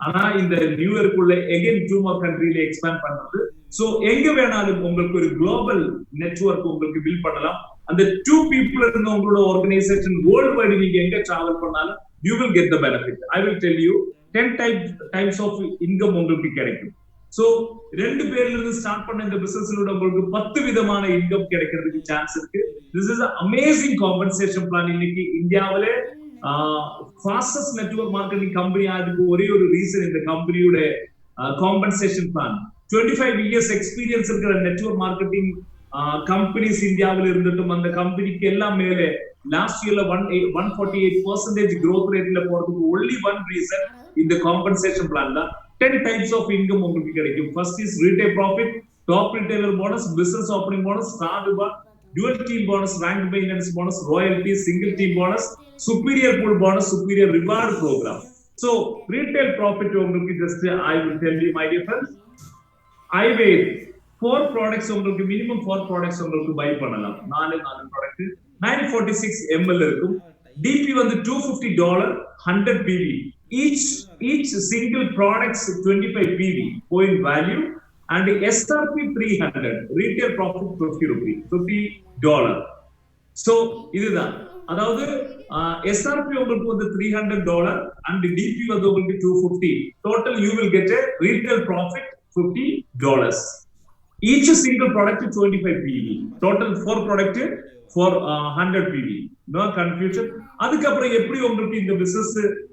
ஆனா இந்த நியூ இயர்க்குள்ள எகைன் 2 more கண்ட்ரில எக்ஸ்பேண்ட் பண்றது. சோ எங்க வேணாலும் உங்களுக்கு ஒரு குளோபல் நெட்வொர்க் உங்களுக்கு பில்ட் பண்ணலாம். அந்த 2 people இருந்து உங்களோட ஆர்கனைசேஷன் வேர்ல்ட் வைடு நீங்க எங்க டிராவல் பண்ணாலும் you will get the benefit. I will tell you 10 types of income உங்களுக்கு கிடைக்கும். சோ 2 பேர்ல இருந்து ஸ்டார்ட் பண்ண இந்த பிசினஸ்ல உங்களுக்கு 10 விதமான இன்கம் கிடைக்கிறதுக்கு சான்ஸ் இருக்கு. This is an amazing compensation plan. இன்னைக்கு இந்தியாவிலே fastest network marketing company ஆதுக்கு ஒரே ஒரு ரீசன் இந்த கம்பெனியோட compensation plan. 25 years experience இருக்கிற நெட்வொர்க் மார்க்கெட்டிங் கம்பெனிஸ் இந்தியாவில் இருந்துட்டும் அந்த கம்பெனிக்கு எல்லாம் மேலே லாஸ்ட் இயர்ல 148% growth rateல போறதுக்கு only one reason இந்த compensation plan தான். 10 types of income உங்களுக்கு கிடைக்கும். First is retail profit, top retailer bonus, business opening bonus, star reward, dual team bonus, rank maintenance bonus, royalty, single team bonus, superior pool bonus, superior reward program. So retail profit உங்களுக்கு just I will tell you my dear friends, I weigh 4 products உங்களுக்கு minimum 4 products உங்களுக்கு buy பண்ணலாம். 4 product 946 ml இருக்கும். DP வந்து $250, 100 PV. Each single products 25 PV point value and SRP 300, retail profit 50 rupees, $50. So இதுதான், அதாவது SRP உங்களுக்கு வந்து $300 and DP வந்து உங்களுக்கு 250. Total you will get a retail profit $50. Each single product 25 PV. Total 4 product for 100 PV. No confusion. அதுக்கப்புறம் எப்படி உங்களுக்கு இந்த பிசினஸ்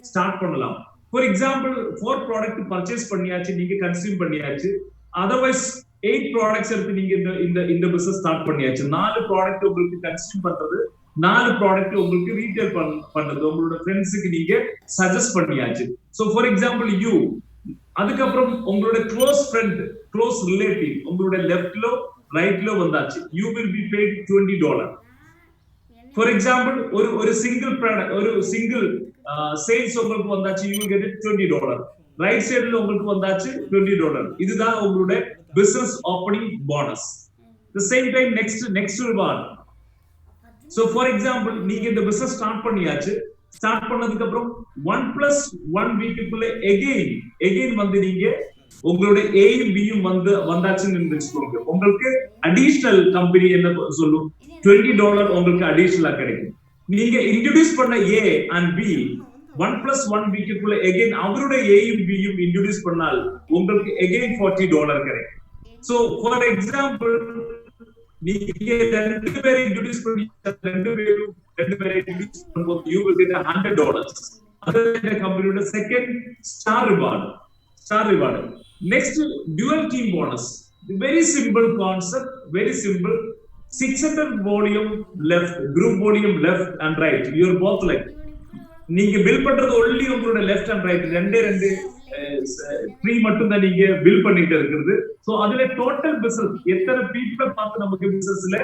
ஸ்டார்ட் பண்ணலாம்? ஃபார் எக்ஸாம்பிள் 4 ப்ராடக்ட் பர்ச்சேஸ் பண்ணியாச்சு, நீங்க கன்சியூம் பண்ணியாச்சு. அதர்வைஸ் 8 ப்ராடக்ட்ஸ் எடுத்து நீங்க இந்த பிசினஸ் ஸ்டார்ட் பண்ணியாச்சு. 4 ப்ராடக்ட் உங்களுக்கு கன்சியூம் பண்றது, 4 ப்ராடக்ட் உங்களுக்கு ரீட்டைல் பண்றது, உங்களோட ஃப்ரெண்ட்ஸுக்கு நீங்க சஜஸ்ட் பண்ணியாச்சு. சோ ஃபார் எக்ஸாம்பிள் யூ, அதுக்கப்புறம் உங்களோட க்ளோஸ் ஃப்ரெண்ட், க்ளோஸ் ரிலேட்டிவ் உங்களோட லெஃப்ட்லோ ரைட்லோ வந்தாச்சு. You will be paid $20. For example ஒரு சிங்கிள் ப்ராடக்ட், ஒரு சிங்கிள் சேல்ஸ் உங்களுக்கு வந்தாச்சு, யூ வில் கெட் $20. ரைட் சைடுல உங்களுக்கு வந்தாச்சு $20. இதுதான் உங்களோட business opening bonus. The same time next reward. So for example நீங்க இந்த பிசினஸ் ஸ்டார்ட் பண்ணியாச்சு. ஸ்டார்ட் பண்ணதுக்கு அப்புறம் 1+1 வீக்குக்குள்ள எகைன் வந்து நீங்க உங்களோட ஏயும் பியும் வந்தாச்சுன்னு வச்சுக்கோங்க. உங்களுக்கு அடிஷனல் கம்பெனி என்ன சொல்லும், $20 உங்களுக்கு அடிஷனலா கிடைக்கும். நீங்க இன்ட்ரோடியூஸ் பண்ண ஏ அண்ட் பி 1+1 வீக்குக்குள்ள எகைன் அவரோட ஏயும் பியும் இன்ட்ரோடியூஸ் பண்ணால் உங்களுக்கு எகைன் $40 கிடைக்கும். சோ ஃபார் எக்ஸாம்பிள் நீங்க 2 பேரை இன்ட்ரோடியூஸ் பண்ணி 2 பேரை இன்ட்ரோடியூஸ் பண்ணும்போது you will get $100. அது இந்த கம்பெனியோட second star reward. Next, dual team bonus. Very simple concept, very simple. 600 volume left, group volume left and right. You are both like. நீங்க bill பண்றது only உங்களோட left and right. ரெண்டு tree மட்டும் தான் நீங்க பில் பண்ணிட்டு இருக்கிறது. சோ அதுல டோட்டல் பிசினஸ் எத்தனை பீப்புளை பார்த்து நமக்கு பிசினஸ்ல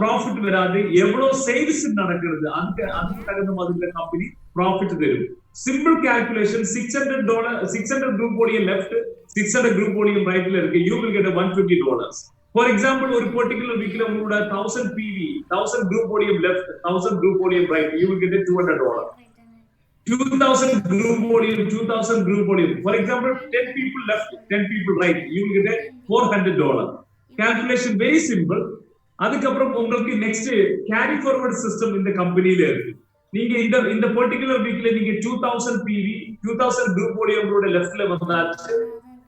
ப்ராஃபிட் வராது, எவ்வளவு சேல்ஸ் நடக்கிறது, அதுக்கு தகுந்த மாதிரி கம்பெனி ப்ராஃபிட் தரும். Simple calculation. $600 group volume left, 600 group volume rightல இருக்கு. You will get $120. For example, ஒரு particular weekல உங்களோட 1000 PV, 1000 group volume left, 1000 group volume right, you will get $200. 2000 group volume. For example, 10 people left, 10 people right, you will get $400. Calculation very simple. அதுக்கப்புறம் உங்களுக்கு next carry forward system இந்த கம்பெனில இருக்கு. நீங்க இந்த particular வீக்ல நீங்க 2000 PV 2000 குரூப் ஓடி உங்களோட லெஃப்ட்ல வந்தாச்சு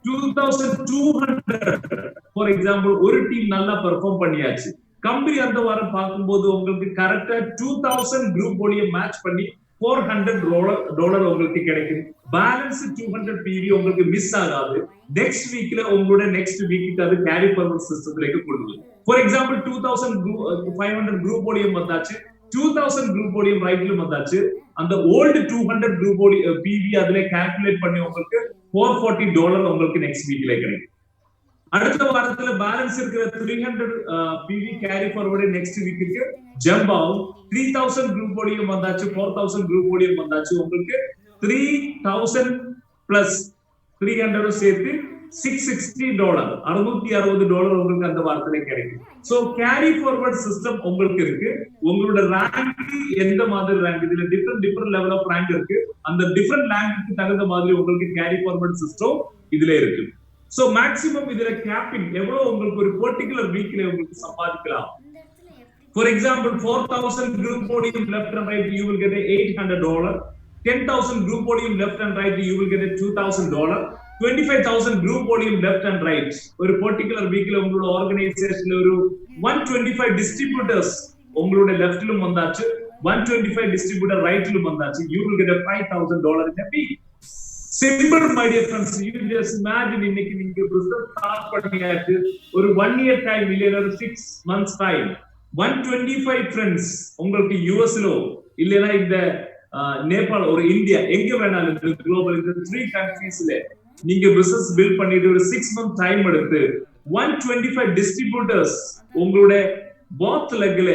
2200 ஃபார் எக்ஸாம்பிள் ஒரு டீம் நல்லா பெர்ஃபார்ம் பண்ணியாச்சு கம்பெனி அந்த வாரம் பார்க்கும்போது உங்களுக்கு கரெக்டா 2000 குரூப் ஓடியை மேட்ச் பண்ணி $400 உங்களுக்கு கிடைக்கும் பேலன்ஸ் 200 PV உங்களுக்கு மிஸ் ஆகாது நெக்ஸ்ட் வீக்ல உங்களோட நெக்ஸ்ட் வீக்கு அது கேரி ஃபார்வர்ட் சிஸ்டத்திലേക്ക് கொண்டு ஃபார் எக்ஸாம்பிள் 2500 குரூப் ஓடியம் வந்தாச்சு 2000 குரூப் ஓடியம் ரைட்ல வந்தாச்சு அந்த ஓல்ட் 200 குரூப் ஓடி PV அதுல கால்குலேட் பண்ணி உங்களுக்கு $440 உங்களுக்கு நெக்ஸ்ட் வீக்ல கிடைக்கும் அடுத்த வாரத்துல பேலன்ஸ் இருக்கிற 300 PV கேரி ஃபார்வர்ட் நெக்ஸ்ட் வீக்குக்கு ஜம்ப் ஆகும் 3000 குரூப் ஓடியம் வந்தாச்சு 4000 குரூப் ஓடியம் வந்தாச்சு உங்களுக்கு 3000 பிளஸ் 300 சேர்த்து $660 $660 உங்களுக்கு அந்த வாரத்துல கிடைக்கும் சோ கேரி ஃபார்வர்ட் சிஸ்டம் உங்களுக்கு இருக்கு உங்களோட ரேங்க் எந்த மாதிரி ரேங்க் இதுல டிஃபரெண்ட் லெவல் ஆஃப் ரேங்க் இருக்கு அந்த டிஃபரெண்ட் ரேங்க்கு தகுந்த மாதிரி உங்களுக்கு கேரி ஃபார்வர்ட் சிஸ்டம் இதுல இருக்கு சோ மேக்ஸிமம் இதுல கேப்பிங் எவ்வளவு உங்களுக்கு ஒரு பர்టిక్యులர் வீக்ல உங்களுக்கு சம்பாதிக்கலாம் ஃபார் எக்ஸாம்பிள் 4000 குரூப் ஓடியம் left and right you will get $800 10,000 group podium left and right you will get $2,000 25,000 group podium left and right ஒரு particular weekல உங்களோட ஆர்கனைசேஷன்ல ஒரு 125 distributors உங்களோட லெஃப்ட்லயும் வந்தாச்சு 125 distributor ரைட்லயும் வந்தாச்சு you will get $5,000 in a week simple my dear friends you just imagine இன்னைக்கு நீங்க business start பண்ணியாச்சு ஒரு 1 year time இல்ல ஒரு 6 months time 125 friends உங்களுக்கு யுஎஸ்லோ இல்லனா இந்த நேபாள் ஒரு இந்தியா எங்க வேணாலும் குளோபல் இந்த 3 கண்ட்ரீஸ்ல நீங்க பிசினஸ் பில்ட் பண்ணிட்டு ஒரு 6 month டைம் எடுத்து 125 டிஸ்ட்ரிபியூட்டர்ஸ் உங்களோட பாத் லெக்ல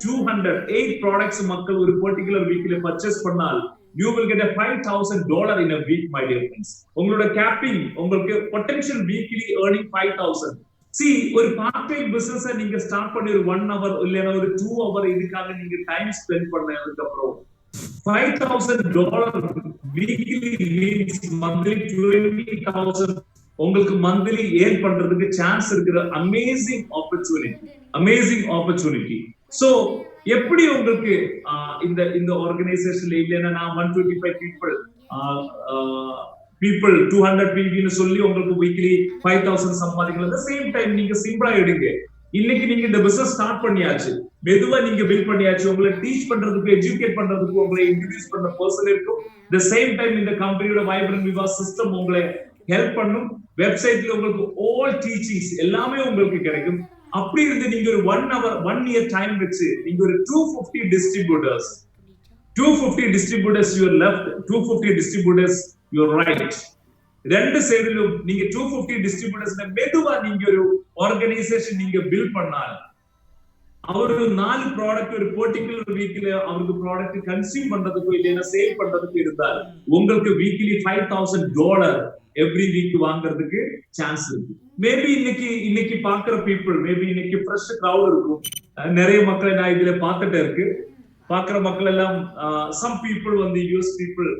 208 ப்ராடக்ட்ஸ் மக்கள் ஒரு பர்టిక్యులர் வீக்ல பர்ச்சேஸ் பண்ணால் you will get $5,000 in a week my dear friends உங்களோட கேப்பிங் உங்களுக்கு பொட்டன்ஷியல் வீக்லி earning 5,000 see ஒரு பார்ட் டைம் பிசினஸ் நீங்க ஸ்டார்ட் பண்ணி ஒரு 1 hour இல்லனா ஒரு 2 hour இதுக்காக நீங்க டைம் ஸ்பெண்ட் பண்ணதுக்கு அப்புறம் $5,000 weekly means monthly 20,000 உங்களுக்கு மந்த்லி ஏர்ன் பண்றதுக்கு சான்ஸ் இருக்கிற அமேசிங் ஆப்பர்ச்சுனிட்டி சோ எப்படி உங்களுக்கு இந்த ஆர்கனைசேஷன்ல இல்லைன்னா நான் 125 people 200 PV ன்னு சொல்லி உங்களுக்கு வீக்லி 5,000 சம்பாதிக்கலாம் the same time நீங்க சிம்பிளா எடுங்க இன்னைக்கு நீங்க இந்த பிசினஸ் ஸ்டார்ட் பண்ணியாச்சு மெதுவா நீங்க பில்ட் பண்ணியாச்சு உங்களை டீச் பண்றதுக்கு எஜுகேட் பண்றதுக்கு உங்களை இன்ட்ரோடியூஸ் பண்ற பர்சன் இருக்கும் the same time இந்த கம்பெனியோட வைப்ரன்ட் விவா சிஸ்டம் உங்களை ஹெல்ப் பண்ணும் வெப்சைட்ல உங்களுக்கு all teachings எல்லாமே உங்களுக்கு கிடைக்கும் அப்படி இருந்து நீங்க ஒரு 1 hour 1 year டைம் வச்சு நீங்க ஒரு 250 distributors your left 250 distributors your right ரெண்டு சைடுலும் நீங்க 250 டிஸ்ட்ரிபியூட்டர்ஸ்ல மெதுவா நீங்க ஒரு ஆர்கனைசேஷன் நீங்க பில்ட் பண்ணால் அவர் 4 ப்ராடக்ட் ஒரு பர்టిక్యులர் வீக்ல அவருக்கு ப்ராடக்ட் கன்சியூம் பண்றதுக்கு இல்லைன்னா சேல் பண்றதுக்கு இருந்தால் உங்களுக்கு வீக்லி $5,000 எவ்ரி வீக் வாங்குறதுக்கு சான்ஸ் இருக்கு மேபி இன்னைக்கு பாக்குற பீப்புள் மேபி இன்னைக்கு ஃப்ரெஷ் கிரவுட் இருக்கும் நிறைய மக்களை நான் இதுல பார்த்துட்டே இருக்கு பாக்குற மக்கள் எல்லாம் சம் பீப்புள் வந்து யூஎஸ் பீப்புள்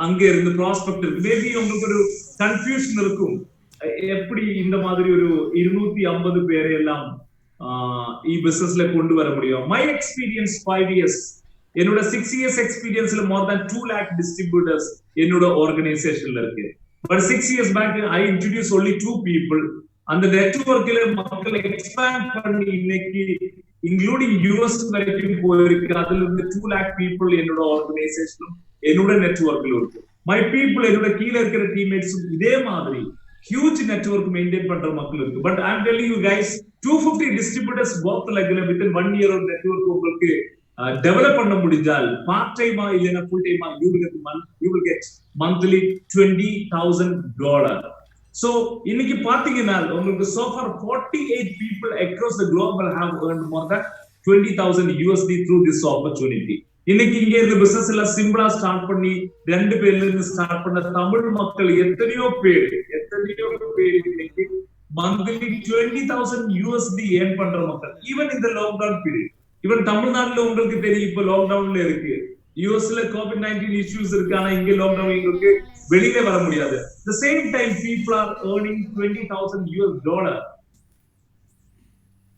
அங்க இருந்து ப்ராஸ்பெக்ட் இருக்கு மேபி உங்களுக்கு ஒரு கன்ஃபியூஷன் இருக்கும் எப்படி இந்த மாதிரி ஒரு 250 பேரை எல்லாம் பிசினஸ்ல கொண்டு வர முடியும் மை எக்ஸ்பீரியன்ஸ் 5 years என்னோட 6 years எக்ஸ்பீரியன்ஸ்ல more than 2 lakh distributors என்னோட ஆர்கனைசேஷன்ல இருக்கு but 6 years back I introduced only 2 people அந்த நெட்வொர்க்ல மக்கள் எக்ஸ்பேண்ட் பண்ணி இன்னைக்கு இன்க்ளூடிங் யூஎஸ் வரைக்கும் போயிருக்கு அதுல இருந்து 2 lakh people என்னோட ஆர்கனைசேஷனும் என்னோட நெட்வொர்க்ல இருக்கு மை பீப்புள் என்னோட கீழ இருக்கிற டீம்மேட்ஸும் இதே மாதிரி ஹியூஜ் நெட்வொர்க் மெயின்டைன் பண்ற மக்கள் இருக்கு but I am telling you guys 250 distributors both லெக்ல வித்தின் 1 year நெட்வொர்க் உங்களுக்கு டெவலப் பண்ண முடிஞ்சால் பார்ட் டைமா இல்லனா ஃபுல் டைமா you will get monthly $20,000 so இன்னைக்கு பாத்தீங்கன்னா உங்களுக்கு so far 48 people across the globe have earned more than $20,000 through this opportunity இன்னைக்கு இங்க இருந்து பிசினஸ் எல்லாம் சிம்பிளா ஸ்டார்ட் பண்ணி 2 பேர்ல இருந்து ஸ்டார்ட் பண்ண தமிழ் மக்கள் எத்தனையோ பேர் இன்னைக்கு மந்த்லி $20,000 ஏர்ன் பண்ற மக்கள் ஈவன் இந்த லாக்டவுன் பீரியட் ஈவன் தமிழ்நாட்டுல உங்களுக்கு தெரியும் இப்ப லாக்டவுன்ல இருக்கு யூஎஸ்ல COVID-19 இஷ்யூஸ் இருக்கு ஆனா இங்க லாக்டவுன் எங்களுக்கு வெளியில வர முடியாது the same time people are earning $20,000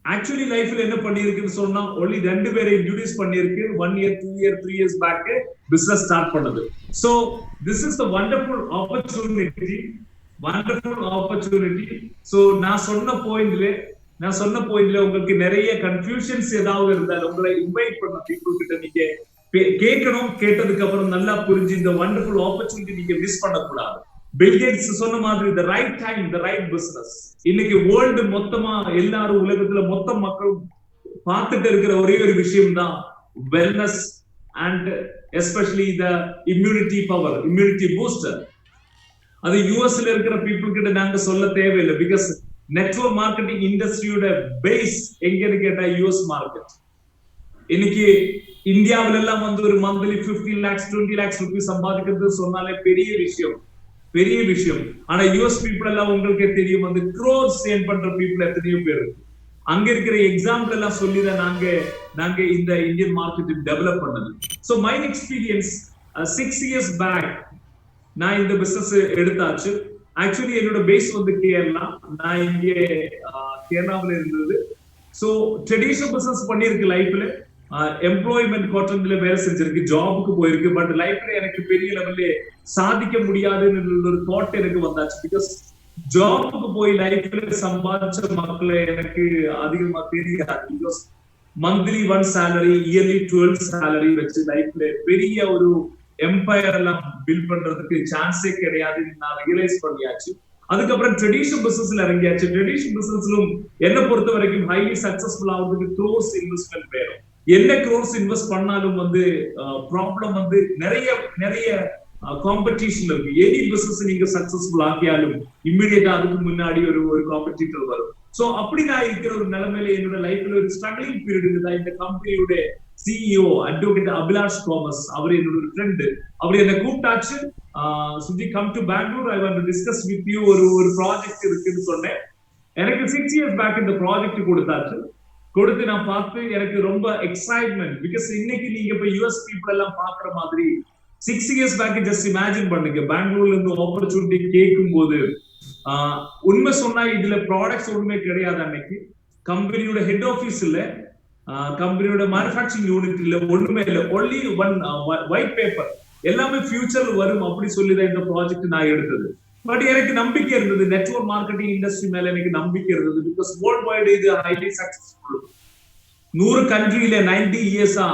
actually லைஃப்ல என்ன பண்ணிருக்குன்னு சொன்னா ஒன்லி 2 பேரை இன்ட்ரோடியூஸ் பண்ணிருக்கு 1 year 2 year 3 years back business start பண்ணது. So this is the wonderful opportunity. So நான் சொன்ன பாயிண்ட்ல உங்களுக்கு நிறைய கன்ஃபியூஷன்ஸ் ஏதாவது இருந்தால் உங்களை இன்வைட் பண்ண பீப்புள் கிட்ட நீங்க கேட்கணும். கேட்டதுக்கு அப்புறம் நல்லா புரிஞ்சு இந்த வண்டர்ஃபுல் ஆப்பர்ச்சுனிட்டி நீங்க மிஸ் பண்ணக்கூடாது. பில் கேட்ஸ் சொன்ன மாதிரி the right time the right business. இன்னைக்கு வேர்ல்டு மொத்தமா எல்லாரும் உலகத்துல மொத்த மக்களும் பார்த்துட்டு இருக்கிற ஒரே ஒரு விஷயம் தான் wellness and especially the immunity power, immunity booster. அது யூஎஸ்ல இருக்கிற பீப்புள் கிட்ட நாங்க சொல்ல தேவையில்லை. பிகாஸ் நெட்வொர்க் மார்க்கெட்டிங் இண்டஸ்ட்ரியோட பேஸ் எங்கன்னு கேட்டா யூஎஸ் மார்க்கெட். இன்னைக்கு இந்தியாவில எல்லாம் வந்து ஒரு மந்த்லி 15 lakhs 20 lakhs ரூபீஸ் சம்பாதிக்கிறது சொன்னாலே பெரிய விஷயம். ஆனா யூஎஸ் பீப்புள் எல்லாம் உங்களுக்கே தெரியும் வந்து crores ஏர்ன் பண்ற பீப்புள் எத்தனையோ பேர். அங்க இருக்கிற எக்ஸாம்பிள் எல்லாம் சொல்லிதான் நாங்க இந்த இந்தியன் மார்க்கெட் டெவலப் பண்ணது. So my experience 6 years back நான் இந்த பிசினஸ் எடுத்தாச்சு. ஆக்சுவலி என்னோட பேஸ் வந்து கேரளா. நான் இங்கே கேரளாவில் இருந்தது. சோ ட்ரெடிஷனல் பிசினஸ் பண்ணிருக்கு லைஃப்ல. எம்ப்ளாய்மெண்ட் குவார்டர்ல வேலை செஞ்சிருக்கு, ஜாபுக்கு போயிருக்கு. பட் லைஃப்ல எனக்கு பெரிய லெவல்ல சாதிக்க முடியாதுன்னு ஒரு தாட் எனக்கு வந்தாச்சு. பிகாஸ் ஜாபுக்கு போய் லைஃப்ல சம்பாதிச்ச மக்களை எனக்கு அதிகமா தெரியாது. Because monthly 1 salary, yearly 12 salary வச்சு லைஃப்ல பெரிய ஒரு எம்பையர் எல்லாம் பில்ட் பண்றதுக்கு சான்ஸே கிடையாதுன்னு நான் ரியலைஸ் பண்ணியாச்சு. அதுக்கப்புறம் ட்ரெடிஷனல் பிசினஸ்ல இறங்கியாச்சு. ட்ரெடிஷனல் பிசினஸ்லும் என்ன பொறுத்த வரைக்கும் ஹைலி சக்சஸ்ஃபுல் ஆகுறதுக்கு க்ரோஸ் இன்வெஸ்ட்மெண்ட் வேணும். என்ன க்ரோஸ் இன்வெஸ்ட் பண்ணாலும் வந்து ப்ராப்ளம் வந்து நிறைய காம்படிஷன் இருக்கு. எனி பிசினஸ் நீங்க சக்சஸ்ஃபுல் ஆக்கியாலும் இம்மிடியேட்டா அதுக்கு முன்னாடி ஒரு காம்படிட்டர் வரும். சோ அப்படி நான் இருக்கிற ஒரு நிலைமையில என்னோட லைஃப்ல ஒரு ஸ்ட்ரகிளிங் பீரியட் இருந்ததா. இந்த கம்பெனியோட சிஇஓ அட்வொகேட் அபிலாஷ் தாமஸ், அவர் என்னோட ஒரு ஃப்ரெண்டு. அவர் என்ன கூப்பிட்டாச்சு, Suji come to Bangalore, I want to discuss with you, ஒரு ப்ராஜெக்ட் இருக்குன்னு சொன்னேன். எனக்கு 6 years பேக் இந்த ப்ராஜெக்ட் கொடுத்து நான் பார்த்து எனக்கு ரொம்ப எக்ஸைட்மெண்ட். பிகாஸ் இன்னைக்கு நீங்க இப்ப யூஎஸ் பீப்புள் எல்லாம் பாக்குற மாதிரி 6 years பேக் ஜஸ்ட் இமேஜின் பண்ணுங்க. பெங்களூர்ல இருந்து ஆப்பர்ச்சுனிட்டி கேட்கும் போது உண்மை சொன்னா இதுல ப்ராடக்ட்ஸ் ஒண்ணுமே கிடையாது. அன்னைக்கு கம்பெனியோட ஹெட் ஆபீஸ் இல்ல, கம்பெனியோட மேனுஃபேக்சரிங் யூனிட் இல்ல, ஒண்ணுமே இல்ல. Only one white paper. எல்லாமே ஃபியூச்சர்ல வரும் அப்படி சொல்லிதான் இந்த ப்ராஜெக்ட் நான் எடுத்தது. பட் எனக்கு நம்பிக்கை இருந்தது, நெட்வொர்க் மார்க்கெட்டிங் இண்டஸ்ட்ரி மேல எனக்கு நம்பிக்கை இருந்தது. பிகாஸ் வேர்ல்ட் வைடு இது ஹைலி சக்சஸ்ஃபுல். 100 கண்ட்ரியில 90 இயர்ஸா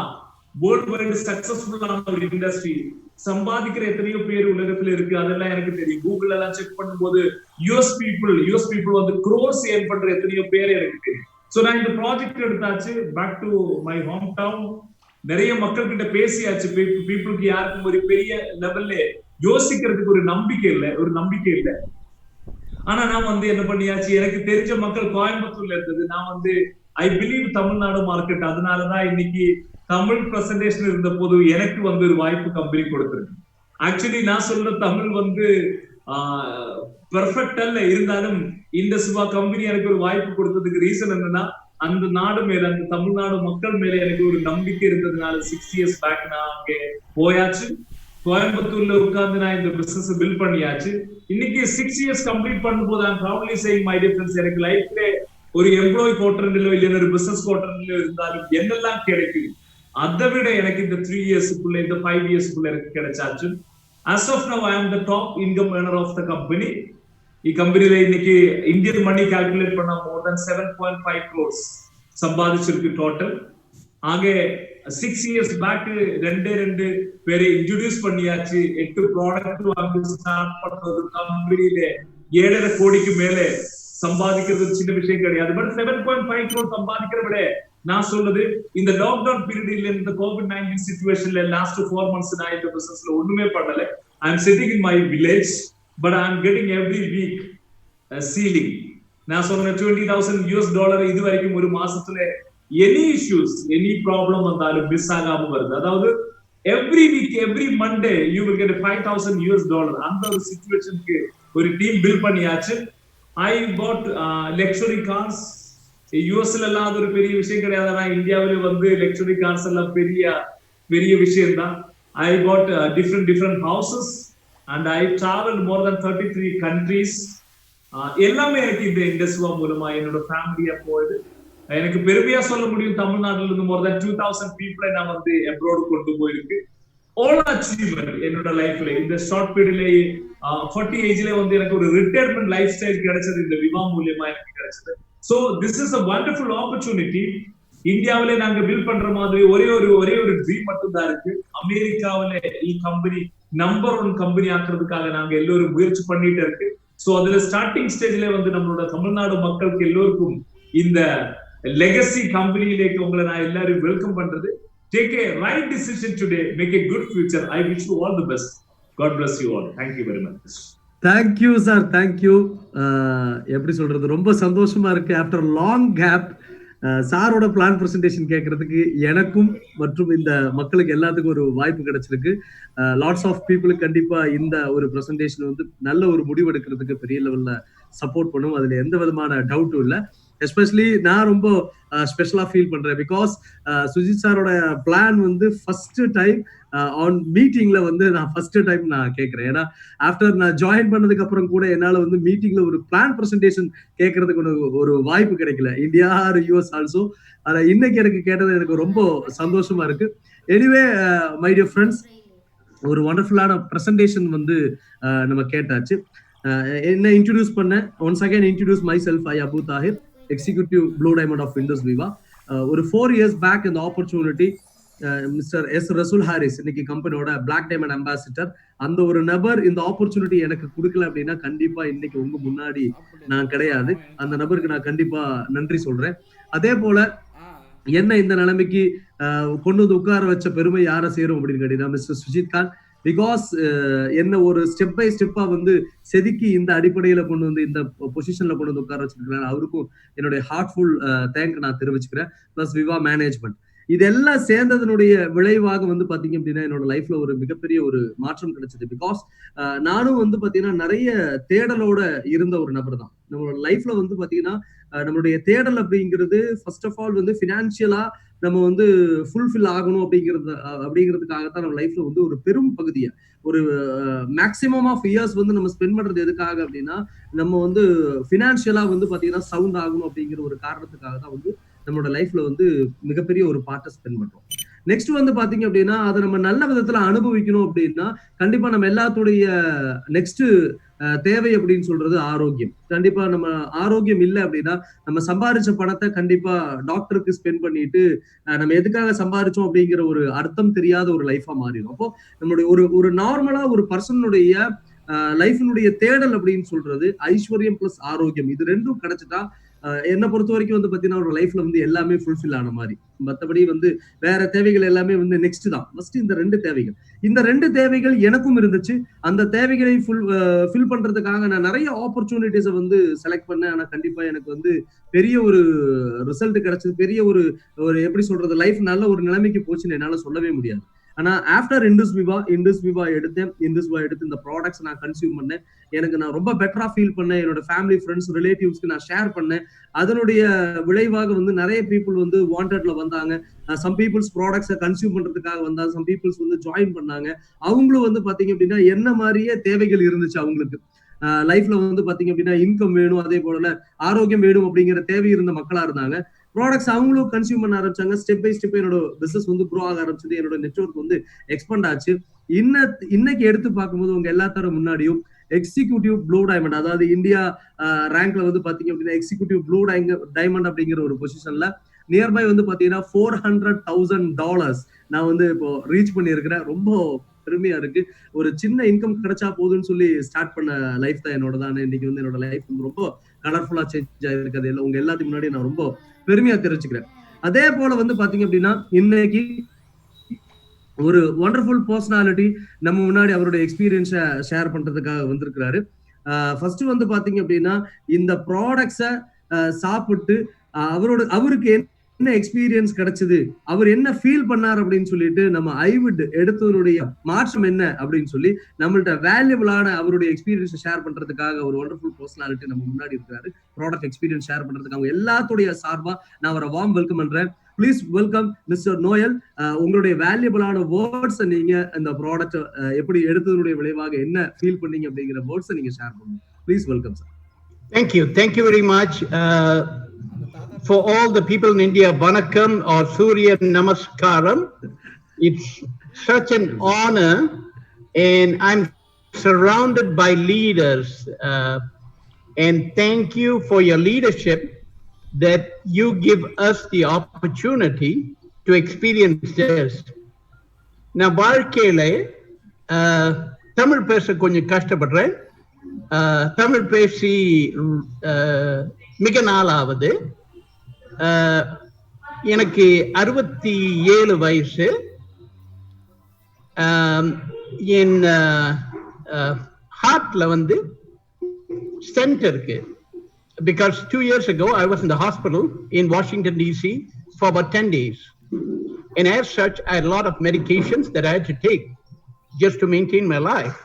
வேர்ல்ட் வைடு சக்சஸ்ஃபுல்லான ஒரு இண்டஸ்ட்ரி. சம்பாதிக்கிற எத்தனையோ பேர் உலகத்துல இருக்கு, அதெல்லாம் எனக்கு தெரியும். கூகுள் எல்லாம் செக் பண்ணும்போது யூஎஸ் பீப்புள் வந்து க்ரோஸ் ஏர்ன் பண்ற எத்தனையோ பேர் எனக்கு தெரியும். சோ நான் இந்த ப்ராஜெக்ட் எடுத்தாச்சு. Back to my home town. நிறைய மக்கள் கிட்ட பேசியாச்சு. பீப்புளுக்கு யாருக்கும் ஒரு பெரிய லெவல்ல யோசிக்கிறதுக்கு ஒரு நம்பிக்கை இல்லை. ஆனா நான் வந்து என்ன பண்ணியாச்சு, எனக்கு தெரிஞ்ச மக்கள் கோயம்புத்தூர்ல இருந்தது. நான் வந்து ஐ பிலீவ் தமிழ்நாடு மார்க்கெட். அதனாலதான் இன்னைக்கு தமிழ் பிரசன்டேஷன் இருந்த போது எனக்கு வந்து ஒரு வாய்ப்பு கம்பெனி கொடுத்திருக்கு. ஆக்சுவலி நான் சொல்ற தமிழ் வந்து பெர்ஃபெக்ட் அல்ல, இருந்தாலும் இந்த சிவா கம்பெனி எனக்கு ஒரு வாய்ப்பு கொடுத்ததுக்கு ரீசன் என்னன்னா அந்த நாடு மேல, அந்த தமிழ்நாடு மக்கள் மேல எனக்கு ஒரு நம்பிக்கை இருந்ததுனால 6 years பேக் நான் அங்கே போயாச்சு. கோயம்புத்தூர்ல உட்கார்ந்து நான் இந்த பிசினஸ் பில்ட் பண்ணியாச்சு. இன்னைக்கு 6 years கம்ப்ளீட் பண்ணும்போது I'm proudly saying my difference. எனக்கு லைஃப்ல ஒரு எம்ப்ளாயி குவார்டர்ல இல்லைன்னா ஒரு பிசினஸ் குவார்டர்ல இருந்தாலும் என்னெல்லாம் கிடைக்கும் அதை விட எனக்கு இந்த 3 yearsக்குள்ள இந்த 5 yearsக்குள்ள எனக்கு கிடைச்சாச்சு. As of now I am the top income earner of the company. ഈ കമ്പനിയിல இன்னைக்கு இந்தியன் மணி கால்குலேட் பண்ணா more than 7.5 crores சம்பாதிச்சிருக்கு டோட்டல். ஆகே 6 years பேக் ரெண்டு பேரை இன்ட்ரோடியூஸ் பண்ணியாச்சு. 8 ப்ராடக்ட் வாங்கி ஸ்டார்ட் பண்ண ஒரு கம்பெனியில 7.5 கோடிக்கு மேல சம்பாதிக்கிறது சின்ன விஷயம் கிடையாது. பட் 7.5 crores சம்பாதிக்கிற விட நான் சொல்றது இந்த லாக்டவுன் பீரியட்ல இந்த COVID-19 சிச்சுவேஷன்ல லாஸ்ட் 4 months நான் இந்த பிசினஸ்ல ஒண்ணுமே பண்ணல. I am sitting in my village but I am getting every week ceiling. நான் சொன்ன $20,000 இது வரைக்கும் ஒரு மாசத்துல எனி இஷ்யூஸ் எனி ப்ராப்ளம் வந்தாலும் மிஸ் ஆகாம வருது. அதாவது every week every Monday you will get $5,000. அந்த ஒரு சிச்சுவேஷனுக்கு ஒரு டீம் பில்ட் பண்ணியாச்சு. I got luxury cars. யூஎஸ்ல எல்லாம் அது ஒரு பெரிய விஷயம் கிடையாது. ஆனா இந்தியாவில வந்து லக்ஸரி கார்ஸ் எல்லாம் பெரிய விஷயம் தான். I got different houses and I travel more then 33 countries. எல்லாமே எனக்கு இந்த இண்டஸ்ட்ரி மூலமா என்னோட ஃபேமிலியா போகுது. எனக்கு பெருமையா சொல்ல முடியும், தமிழ்நாட்டில இருந்து more than 2000 people நான் வந்து abroad கொண்டு போயிருக்கு. all achievement என்னோட லைஃப்ல இந்த ஷார்ட் பீரியட்ல 40 ஏஜ்ல வந்து எனக்கு ஒரு ரிட்டையர்மெண்ட் லைஃப் ஸ்டைல் கிடைச்சது இந்த விவா மூலமா எனக்கு கிடைச்சது. So this is a wonderful opportunity. இந்தியாவிலே நாங்க பில்ட் பண்ற மாதிரி ஒரே ஒரு ட்ரீம் மட்டும் தான் இருக்கு. அமெரிக்காவில ഈ கம்பெனி நம்பர் 1 கம்பெனி ஆக்குறதுக்காக நாங்க எல்லாரும் முயற்சி பண்ணிட்டு இருக்கு. சோ அதுல ஸ்டார்டிங் ஸ்டேஜ்ல வந்து நம்மளோட தமிழ்நாடு மக்களுக்கு எல்லோருக்கும் இந்த லெகசி கம்பெனியிലേക്ക് உங்களை நான் எல்லாரும் வெல்கம் பண்றது. Take a right decision today, make a good future. I wish you all the best. God bless you all. Thank you very much. Thank you sir, thank you. எப்படி சொல்றது, ரொம்ப சந்தோஷமா இருக்கு. ஆஃப்டர் லாங் கேப் சாரோட plan presentation கேட்கறதுக்கு எனக்கும் மற்றும் இந்த மக்களுக்கு எல்லாத்துக்கும் ஒரு வாய்ப்பு கிடைச்சிருக்கு. லாட்ஸ் ஆஃப் பீப்புளுக்கு கண்டிப்பா இந்த ஒரு பிரசன்டேஷன் வந்து நல்ல ஒரு முடிவு எடுக்கிறதுக்கு பெரிய லெவல்ல சப்போர்ட் பண்ணும். அதுல எந்த விதமான டவுட்டும் இல்லை. எஸ்பெஷலி நான் ரொம்ப ஸ்பெஷலா ஃபீல் பண்றேன். பிகாஸ் சுஜித் சாரோட பிளான் வந்து ஃபர்ஸ்ட் டைம் ஆன் மீட்டிங்ல வந்து நான் ஃபர்ஸ்ட் டைம் நான் கேட்கிறேன். ஏன்னா ஆஃப்டர் நான் ஜாயின் பண்ணதுக்கு அப்புறம் கூட என்னால வந்து மீட்டிங்ல ஒரு பிளான் பிரசன்டேஷன் கேட்கறதுக்கு ஒரு வாய்ப்பு கிடைக்கல, இந்தியா ஆர் யூஎஸ் ஆல்சோ. ஆனா இன்னைக்கு எனக்கு கேட்டது எனக்கு ரொம்ப சந்தோஷமா இருக்கு. எனிவே மை டியர் ஃப்ரெண்ட்ஸ், ஒரு வண்டர்ஃபுல்லான பிரசன்டேஷன் வந்து நம்ம கேட்டாச்சு. என்ன இன்ட்ரோடியூஸ் பண்ண, once again introduce myself. I Abu Tahir, executive blue diamond of Indus Viva. ஒரு 4 years பேக் இந்த opportunity mister S Rasool Haris, இன்னைக்கு கம்பெனியோட பிளாக் டைமண்ட் அம்பாசிடர், அந்த ஒரு நபர் இந்த ஆப்பர்ச்சுனிட்டி எனக்கு கொடுக்கல அப்படின்னா கண்டிப்பா இன்னைக்கு உங்க முன்னாடி நான் கிடையாது. அந்த நபருக்கு நான் கண்டிப்பா நன்றி சொல்றேன். அதே போல என்ன இந்த நிலைமைக்கு கொண்டு வந்து உட்கார வச்ச பெருமை யாரை சேரும் அப்படின்னு கேட்டீங்கன்னா மிஸ்டர் சுஜித் கான். பிகாஸ் என்ன ஒரு ஸ்டெப் பை ஸ்டெப்பா வந்து செதுக்கி இந்த அடிப்படையில கொண்டு வந்து இந்த பொசிஷன்ல கொண்டு வந்து உட்கார வச்சிருக்கிறேன். அவருக்கும் என்னுடைய ஹார்ட்ஃபுல் தேங்க் நான் தெரிவிச்சுக்கிறேன். பிளஸ் விவா மேனேஜ்மெண்ட், இதெல்லாம் சேர்ந்ததனுடைய விளைவாக வந்து பாத்தீங்க அப்படின்னா என்னோட லைஃப்ல ஒரு மிகப்பெரிய ஒரு மாற்றம் கிடைச்சது. பிகாஸ் நானும் வந்து பாத்தீங்கன்னா நிறைய தேடலோட இருந்த ஒரு நபர் தான். நம்மளோட லைஃப்ல வந்து பாத்தீங்கன்னா நம்மளுடைய தேடல் அப்படிங்கிறது ஃபர்ஸ்ட் ஆஃப் ஆல் வந்து பினான்சியலா நம்ம வந்து ஃபுல்ஃபில் ஆகணும் அப்படிங்கிறதுக்காகத்தான் நம்ம லைஃப்ல வந்து ஒரு பெரும் பகுதியை, ஒரு மேக்சிமம் ஆஃப் இயர்ஸ் வந்து நம்ம ஸ்பெண்ட் பண்றது எதுக்காக அப்படின்னா நம்ம வந்து பினான்சியலா வந்து பாத்தீங்கன்னா சவுண்ட் ஆகணும் அப்படிங்கிற ஒரு காரணத்துக்காக தான் வந்து நம்மளோட லைஃப்ல வந்து மிகப்பெரிய ஒரு பார்ட்டை ஸ்பெண்ட் பண்றோம். நெக்ஸ்ட் வந்து பாத்தீங்க அப்படின்னா அதை நம்ம நல்ல விதத்துல அனுபவிக்கணும் அப்படின்னா கண்டிப்பா நம்ம எல்லாத்துடைய நெக்ஸ்ட் தேவை அப்படின்னு சொல்றது ஆரோக்கியம். கண்டிப்பா நம்ம ஆரோக்கியம் இல்லை அப்படின்னா நம்ம சம்பாதிச்ச பணத்தை கண்டிப்பா டாக்டருக்கு ஸ்பெண்ட் பண்ணிட்டு நம்ம எதுக்காக சம்பாதிச்சோம் அப்படிங்கிற ஒரு அர்த்தம் தெரியாத ஒரு லைஃபா மாறிடும். அப்போ நம்மளுடைய ஒரு நார்மலா ஒரு பர்சனுடைய லைஃபினுடைய தேடல் அப்படின்னு சொல்றது ஐஸ்வர்யம் பிளஸ் ஆரோக்கியம், இது ரெண்டும் கிடைச்சிட்டா என்னை பொறுத்த வரைக்கும் வந்து பாத்தீங்கன்னா ஒரு லைஃப்ல வந்து எல்லாமே ஃபுல்ஃபில் ஆன மாதிரி. மற்றபடி வந்து வேற தேவைகள் எல்லாமே வந்து நெக்ஸ்ட் தான். ஃபர்ஸ்ட் இந்த ரெண்டு தேவைகள் எனக்கும் இருந்துச்சு. அந்த தேவைகளை ஃபில் பண்றதுக்காக நான் நிறைய ஆப்பர்ச்சுனிட்டிஸை வந்து செலக்ட் பண்ணேன். ஆனா கண்டிப்பா எனக்கு வந்து பெரிய ஒரு ரிசல்ட் கிடைச்சது, பெரிய ஒரு எப்படி சொல்றது, லைஃப் நல்ல ஒரு நிலைமைக்கு போச்சுன்னு என்னால சொல்லவே முடியாது. ஆனா ஆஃப்டர் இண்டஸ் விவா எடுத்து இந்த ப்ராடக்ட்ஸ் நான் கன்சியூம் பண்ணேன். எனக்கு நான் ரொம்ப பெட்டரா ஃபீல் பண்ணேன். என்னோட ஃபேமிலி, ஃப்ரெண்ட்ஸ், ரிலேட்டிவ்ஸ்க்கு நான் ஷேர் பண்ணேன். அதனுடைய விளைவாக வந்து நிறைய பீப்புள் வந்து வாண்டட்ல வந்தாங்க. சம் பீப்புள்ஸ் ப்ராடக்ட்ஸை கன்சியூம் பண்றதுக்காக வந்தாங்க. சம் பீப்புள்ஸ் வந்து ஜாயின் பண்ணாங்க. அவங்களும் வந்து பாத்தீங்க அப்படின்னா என்ன மாதிரியே தேவைகள் இருந்துச்சு அவங்களுக்கு. லைஃப்ல வந்து பாத்தீங்க அப்படின்னா இன்கம் வேணும், அதே போல ஆரோக்கியம் வேணும் அப்படிங்கிற தேவை இருந்த மக்களா இருந்தாங்க. ப்ராடக்ட்ஸ் அவங்களும் கன்சியூம் பண்ண ஆரம்பிச்சாங்க. ஸ்டெப் பை ஸ்டெப் என்னோட பிசினஸ் வந்து க்ரோ ஆக ஆரம்பிச்சது. என்னோட நெட்வொர்க் வந்து எக்ஸ்பேண்ட் ஆச்சு. இன்னைக்கு எடுத்து பார்க்கும்போது உங்க எல்லாத்தர முன்னாடியும் எக்ஸிக்யூட்டிவ் ப்ளூ டைமண்ட், அதாவது இந்தியா ரேங்க்ல வந்து பாத்தீங்க அப்படின்னா எக்ஸிக்யூட்டிவ் ப்ளூ டைமண்ட் அப்படிங்கிற ஒரு பொசிஷன்ல நியர்பை வந்து பாத்தீங்கன்னா $400,000 நான் வந்து இப்போ ரீச் பண்ணியிருக்கிறேன். ரொம்ப பெருமையா இருக்கு. ஒரு சின்ன இன்கம் கிடைச்சா போதுன்னு சொல்லி ஸ்டார்ட் பண்ண லைஃப் தான் என்னோட தான். இன்னைக்கு வந்து என்னோட லைஃப் வந்து ரொம்ப கலர்ஃபுல்லா சேஞ்ச் ஆயிருக்கிறது இல்லை உங்க எல்லாத்துக்கு முன்னாடி நான் ரொம்ப பெருமையா தெரிஞ்சுக்கிறேன். அதே போல வந்து பாத்தீங்க அப்படின்னா இன்னைக்கு ஒரு வண்டர்ஃபுல் பர்சனாலிட்டி நம்ம முன்னாடி அவருடைய எக்ஸ்பீரியன்ஸை ஷேர் பண்றதுக்காக வந்திருக்கிறாரு. ஃபர்ஸ்ட் வந்து பாத்தீங்க அப்படின்னா இந்த ப்ராடக்ட்ஸை சாப்பிட்டு அவருக்கு என்ன எக்ஸ்பீரியன்ஸ் கிடைச்சது, அவர் என்ன ஃபீல் பண்ணார் அப்படின்னு சொல்லிட்டு நம்ம ஐவிட் எடுத்தவருடைய மாற்றம் என்ன அப்படின்னு சொல்லி நம்மள்ட்ட வேல்யூபிளான அவருடைய எக்ஸ்பீரியன்ஸ் ஷேர் பண்றதுக்காக ஒரு வண்டர்ஃபுல் பர்சனாலிட்டி நம்ம முன்னாடி இருக்காரு. ப்ராடக்ட் எக்ஸ்பீரியன்ஸ் ஷேர் பண்றதுக்கு அவங்க எல்லாத்துடைய சார்பா நான் அவரை வார்ம் வெல்கம் பண்றேன். Please welcome mister Noel. உங்களுடைய வேல்யூபிளான வேர்ட்ஸ் நீங்க இந்த ப்ராடக்ட் எப்படி எடுத்ததனுடைய விளைவாக என்ன ஃபீல் பண்ணீங்க அப்படிங்கிற வேர்ட்ஸ் நீங்க ஷேர் பண்ணுங்க. Please welcome sir. Thank you very much. for all the people in India, Vanakkam or Surya Namaskaram. It's such an honor, and I'm surrounded by leaders. And thank you for your leadership that you give us the opportunity to experience this. நான் வாழ்க்கையில தமிழ் பேச கொஞ்சம் கஷ்டப்படுறேன். தமிழ் பேசி மிக நாளாவது. எனக்கு 67 வயசு. என் ஹார்ட்ல வந்து ஸ்டென்ட் இருக்கு. Because 2 years ago, I was in the hospital in Washington, D.C. for about 10 days. And as such, I had a lot of medications that I had to take just to maintain my life.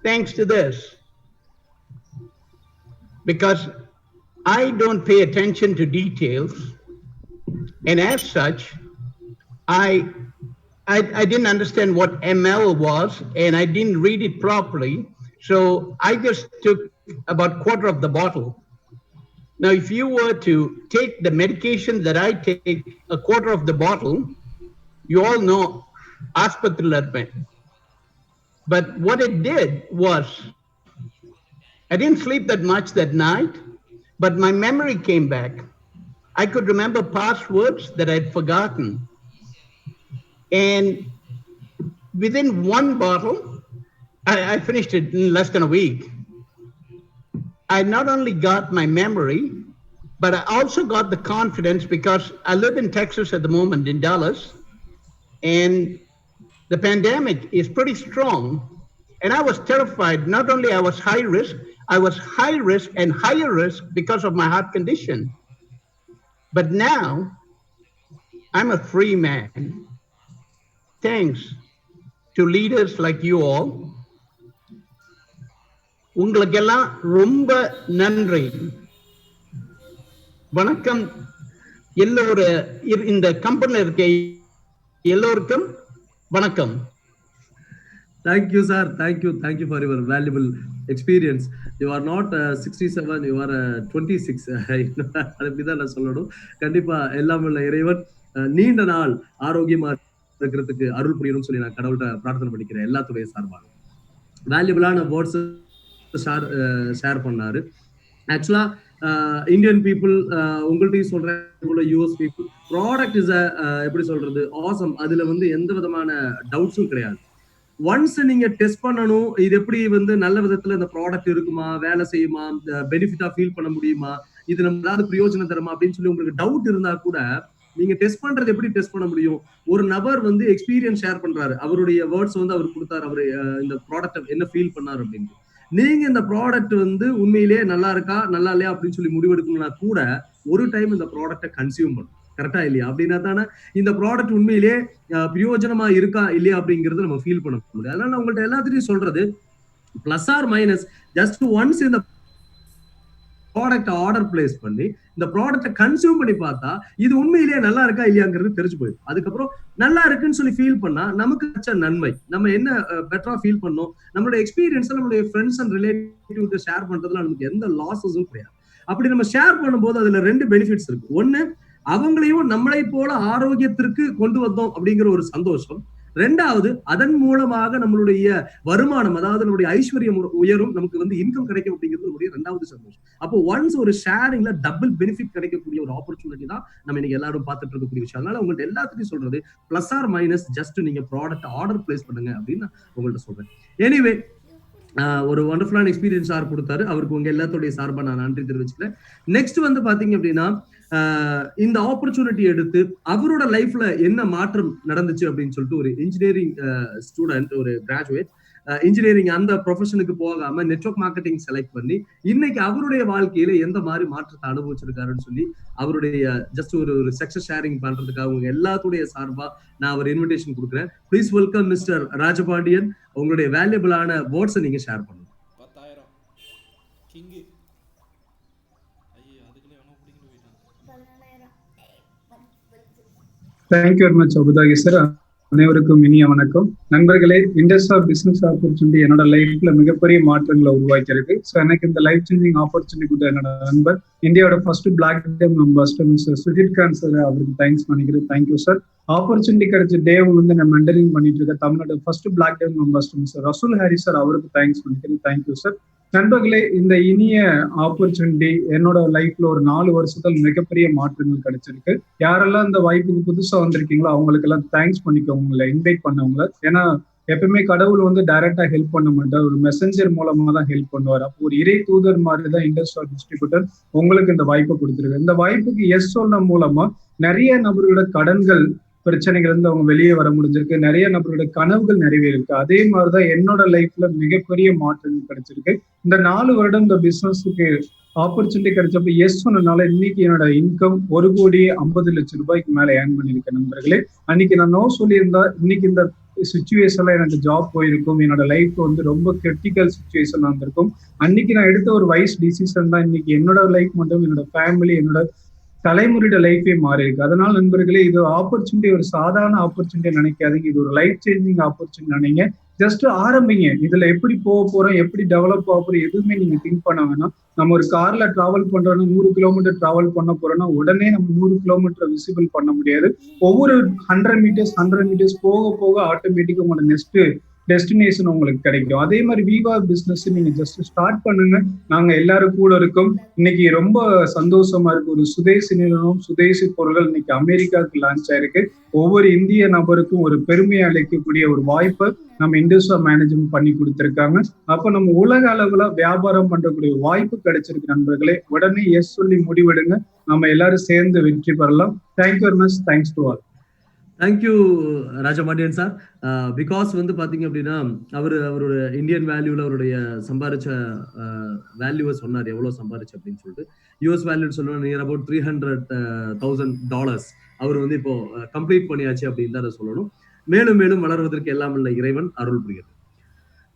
Thanks to this. Because I don't pay attention to details. And as such, I didn't understand what ML was, and I didn't read it properly. So I just took about quarter of the bottle. Now, if you were to take the medication that I take, a quarter of the bottle, you all know hospital admit. But what it did was, I didn't sleep that much that night, but my memory came back. I could remember past words that I'd forgotten. And within one bottle, I finished it in less than a week. I not only got my memory, but I also got the confidence, because I live in Texas at the moment, in Dallas, and the pandemic is pretty strong. And I was terrified. Not only I was high risk and higher risk because of my heart condition. But now I'm a free man. Thanks to leaders like you all. உங்களுக்கெல்லாம் ரொம்ப நன்றி. வணக்கம். இந்த கம்பெனில இருக்க எல்லோருக்கும் வணக்கம். Thank you, sir. Thank you for your valuable experience. You are not 67, you are 26. அப்படிதான் நான் சொல்லணும். கண்டிப்பா எல்லாம் உள்ள இறைவன் நீண்ட நாள் ஆரோக்கியமா இருக்கிறதுக்கு அருள் புரியணும்னு சொல்லி நான் கடவுள்கிட்ட பிரார்த்தனை பண்ணிக்கிறேன். எல்லாத்துடைய சார்பாக வேல்யூபிளான வேர்ட்ஸ் ஷேர் பண்ணாரு. ஆக்சுவலா இந்தியன் பீப்புள், உங்கள்கிட்டயும் சொல்றேன், யூஎஸ் பீப்புள், ப்ராடக்ட் இஸ் எப்படி சொல்றது, ஆசம். அதுல வந்து எந்த விதமான டவுட்ஸும் கிடையாது. ஒன்ஸ் நீங்க டெஸ்ட் பண்ணணும், இது எப்படி வந்து நல்ல விதத்துல இந்த ப்ராடக்ட் இருக்குமா, வேலை செய்யுமா, பெனிஃபிட்டா ஃபீல் பண்ண முடியுமா, இது நம்ம ஏதாவது பிரயோஜனம் தருமா அப்படின்னு சொல்லி உங்களுக்கு டவுட் இருந்தா கூட நீங்க டெஸ்ட் பண்றது எப்படி டெஸ்ட் பண்ண முடியும்? ஒரு நபர் வந்து எக்ஸ்பீரியன்ஸ் ஷேர் பண்றாரு, அவருடைய வேர்ட்ஸ் வந்து அவர் கொடுத்தாரு, அவரு இந்த ப்ராடக்ட் என்ன ஃபீல் பண்ணாரு அப்படின்னு. நீங்க இந்த ப்ராடக்ட் வந்து உண்மையிலேயே நல்லா இருக்கா நல்லா இல்லையா அப்படின்னு சொல்லி முடிவெடுக்கணும்னா கூட ஒரு டைம் இந்த ப்ராடக்ட்டை கன்சியூம் பண்ணும். கரெக்டா இல்லையா? அப்படின்னா தானே இந்த ப்ராடக்ட் உண்மையிலேயே பிரயோஜனமா இருக்கா இல்லையா அப்படிங்கறது நம்ம ஃபீல் பண்ண முடியும். அதனால நான் உங்கள்ட்ட எல்லாத்தையும் சொல்றது, plus or minus, just once இந்த ப்ராடக்ட் ஆர்டர் பிளேஸ் பண்ணி இந்த ப்ராடக்ட்டை கன்சியூம் பண்ணி பார்த்தா இது உண்மையிலேயே நல்லா இருக்கா இல்லையாங்கிறது தெரிஞ்சு போயிடும். அதுக்கப்புறம் நல்லா இருக்குன்னு சொல்லி ஃபீல் பண்ணா நமக்கு கிடைச்ச நன்மை, நம்ம என்ன பெட்டரா ஃபீல் பண்ணோம், நம்மளுடைய எக்ஸ்பீரியன்ஸ் நம்மளுடைய ஃப்ரெண்ட்ஸ் அண்ட் ரிலேட்டிவ் ஷேர் பண்றதுல நமக்கு எந்த லாஸஸும் கிடையாது. அப்படி நம்ம ஷேர் பண்ணும்போது அதுல 2 பெனிஃபிட்ஸ் இருக்கு. ஒண்ணு, அவங்களையும் நம்மளை போல ஆரோக்கியத்திற்கு கொண்டு வந்தோம் அப்படிங்கிற ஒரு சந்தோஷம். 2வது, அதன் மூலமாக நம்மளுடைய வருமானம், அதாவது நம்மளுடைய ஐஸ்வர்யம் உயரும், நமக்கு வந்து இன்கம் கிடைக்கும் அப்படிங்கிறது நம்மளுடைய 2வது சந்தோஷம். அப்போ ஒன்ஸ் ஒரு ஷேரிங்ல டபுள் பெனிஃபிட் கிடைக்கக்கூடிய ஒரு ஆப்பர்ச்சுனிட்டி தான் நம்ம இன்னைக்கு எல்லாரும் பார்த்துட்டு இருக்கக்கூடிய விஷயம். அதனால உங்கள்ட்ட எல்லாத்துக்கும் சொல்றது, பிளஸ் ஆர் மைனஸ், ஜஸ்ட் நீங்க ப்ராடக்ட் ஆர்டர் பிளேஸ் பண்ணுங்க அப்படின்னு உங்கள்ட்ட சொல்றேன். எனிவே, ஒரு வண்டர்ஃபுல்லான எக்ஸ்பீரியன்ஸ் சார் கொடுத்தாரு, அவருக்கு உங்க எல்லாத்துடைய சார்பா நான் நன்றி தெரிவிச்சுக்கிறேன். நெக்ஸ்ட் வந்து பாத்தீங்க அப்படின்னா, இந்த ஆப்பர்ச்சுனிட்டி எடுத்து அவரோட லைஃப்ல என்ன மாற்றம் நடந்துச்சு அப்படின்னு சொல்லிட்டு, ஒரு இன்ஜினியரிங் ஸ்டூடெண்ட், ஒரு கிராஜுவேட், இன்ஜினியரிங் அந்த ப்ரொஃபஷனுக்கு போகாம நெட்வொர்க் மார்க்கெட்டிங் செலக்ட் பண்ணி இன்னைக்கு அவருடைய வாழ்க்கையில எந்த மாதிரி மாற்றத்தை அனுபவிச்சிருக்காருன்னு சொல்லி அவருடைய ஜஸ்ட் ஒரு சக்சஸ் ஷேரிங் பண்றதுக்காக உங்க எல்லாத்துடைய சார்பா நான் ஒரு இன்விடேஷன் கொடுக்குறேன். Please welcome mister Rajapandian. உங்களுடைய வேல்யூபிளான வேர்ட்ஸை நீங்க ஷேர் பண்ணுங்க. Thank you very much, Abudagi sir. அனைவருக்கும் இனிய வணக்கம். நண்பர்களே, இண்டஸ் ஆஃப் பிசினஸ் ஆப்பர்ச்சுனிட்டி என்னோட லைஃப்ல மிகப்பெரிய மாற்றங்களை உருவாக்கியிருக்கு. ஸோ எனக்கு இந்த லைஃப் சேஞ்சிங் ஆப்பர்ச்சுனிட்டி கூட என்னோட நண்பர் இந்தியாவோட first black diamond ambassador mister Sujith Khan sir, அவருக்கு தேங்க்ஸ் பண்ணிக்கிறேன். Thank you sir. ஆப்பர்ச்சுனிட்டி கிடைச்ச டே வந்து நான் மெண்டரிங் பண்ணிட்டு இருக்க தமிழோட first black diamond ambassador mister Rasool Hari sir, அவருக்கு தேங்க்ஸ் பண்ணிக்கிறேன். Thank you sir. நண்பர்களே, இந்த இனிய ஆப்பர்ச்சுனிட்டி என்னோட லைஃப்ல ஒரு 4 வருஷத்துல மிகப்பெரிய மாற்றங்கள் கிடைச்சிருக்கு. யாரெல்லாம் இந்த வாய்ப்புக்கு புதுசா வந்திருக்கீங்களோ அவங்களுக்கெல்லாம் தேங்க்ஸ் பண்ணிக்கோங்க, உங்களை இன்வைட் பண்ணவங்கள. ஏன்னா எப்பவுமே கடவுள் வந்து டைரக்டா ஹெல்ப் பண்ண மாட்டார், ஒரு மெசஞ்சர் மூலமா தான் ஹெல்ப் பண்ணுவார். அப்போ ஒரு இறை தூதர் மாதிரி தான் இண்டஸ்ட்ரியல் டிஸ்ட்ரிபியூட்டர் உங்களுக்கு இந்த வாய்ப்பை கொடுத்துருக்கு. இந்த வாய்ப்புக்கு எஸ் சொன்ன மூலமா நிறைய நபர்களோட கடன்கள் பிரச்சனைகள் இருந்து அவங்க வெளியே வர முடிஞ்சிருக்கு, நிறைய நபர்களோட கனவுகள் நிறைவேறிருக்கு. அதே மாதிரிதான் என்னோட லைஃப்ல மிகப்பெரிய மாற்றங்கள் கிடைச்சிருக்கு. இந்த 4 வருடம் இந்த பிசினஸுக்கு ஆப்பர்ச்சுனிட்டி கிடைச்சப்ப எஸ் சொன்னனால இன்னைக்கு என்னோட இன்கம் 1,50,00,000 ரூபாய்க்கு மேல ஏர்ன் பண்ணிருக்கேன். நண்பர்களே, அன்னைக்கு நான் நோ சொல்லியிருந்தா இன்னைக்கு இந்த சுச்சுவேஷன்ல எனக்கு ஜாப் போயிருக்கும், என்னோட லைஃப் வந்து ரொம்ப கிரிட்டிக்கல் சுச்சுவேஷன் வந்திருக்கும். அன்னைக்கு நான் எடுத்த ஒரு வைஸ் டிசிஷன் தான் இன்னைக்கு என்னோட லைஃப் மட்டும் என்னோட ஃபேமிலி என்னோட தலைமுறையோட லைஃபே மாறி இருக்கு. அதனால நண்பர்களே, இது ஆப்பர்ச்சுனிட்டி ஒரு சாதாரண ஆப்பர்ச்சுனிட்டி நினைக்காதீங்க, இது ஒரு லைஃப் சேஞ்சிங் ஆப்பர்ச்சுனிட்டி நினைங்க. ஜஸ்ட் ஆரம்பிங்க. இதுல எப்படி போக போறோம், எப்படி டெவலப் ஆக போறோம் எதுவுமே நீங்க திங்க் பண்ண வேணாம். நம்ம ஒரு கார்ல டிராவல் பண்றோம்னா 100 கிலோமீட்டர் டிராவல் பண்ண போறோம்னா உடனே நம்ம 100 கிலோமீட்டர் விசிபிள் பண்ண முடியாது. ஒவ்வொரு 100 மீட்டர்ஸ் போக போக ஆட்டோமேட்டிக்கா உங்களோட நெக்ஸ்ட் டெஸ்டினேஷன் உங்களுக்கு கிடைக்கும். அதே மாதிரி விவா பிசினஸ் நீங்க ஜஸ்ட் ஸ்டார்ட் பண்ணுங்க, நாங்க எல்லாரும் கூட இருக்கோம். இன்னைக்கு ரொம்ப சந்தோஷமா இருக்கு. ஒரு சுதேசி நிறுவனம், சுதேசி பொருட்கள் இன்னைக்கு அமெரிக்காவுக்கு லான்ச் ஆயிருக்கு. ஒவ்வொரு இந்திய நபருக்கும் ஒரு பெருமையை அளிக்கக்கூடிய ஒரு வாய்ப்பை நம்ம இண்டஸ்ட்ரியல் மேனேஜ்மெண்ட் பண்ணி கொடுத்திருக்காங்க. அப்ப நம்ம உலக அளவுல வியாபாரம் பண்றக்கூடிய வாய்ப்பு கிடைச்சிருக்கு. நண்பர்களே, உடனே எஸ் சொல்லி முடிவெடுங்க, நம்ம எல்லாரும் சேர்ந்து வெற்றி பெறலாம். Thank you very much. Thanks to all. Thank you Rajamandiyan sir. Because வந்து பாத்தீங்க அப்படின்னா அவரோட இந்தியன் வேல்யூல அவருடைய சம்பாதிச்ச வேல்யூவை சொன்னார், எவ்வளவு சம்பாதிச்சு அப்படின்னு சொல்லிட்டு. யூஎஸ் வேல்யூ சொல்லணும் நியர் அபவுட் $300,000 அவர் வந்து இப்போ கம்ப்ளீட் பண்ணியாச்சு அப்படின்னு தான் சொல்லணும். மேலும் மேலும் வளர்வதற்கு எல்லாம் உள்ள இறைவன் அருள் புரிகிறது.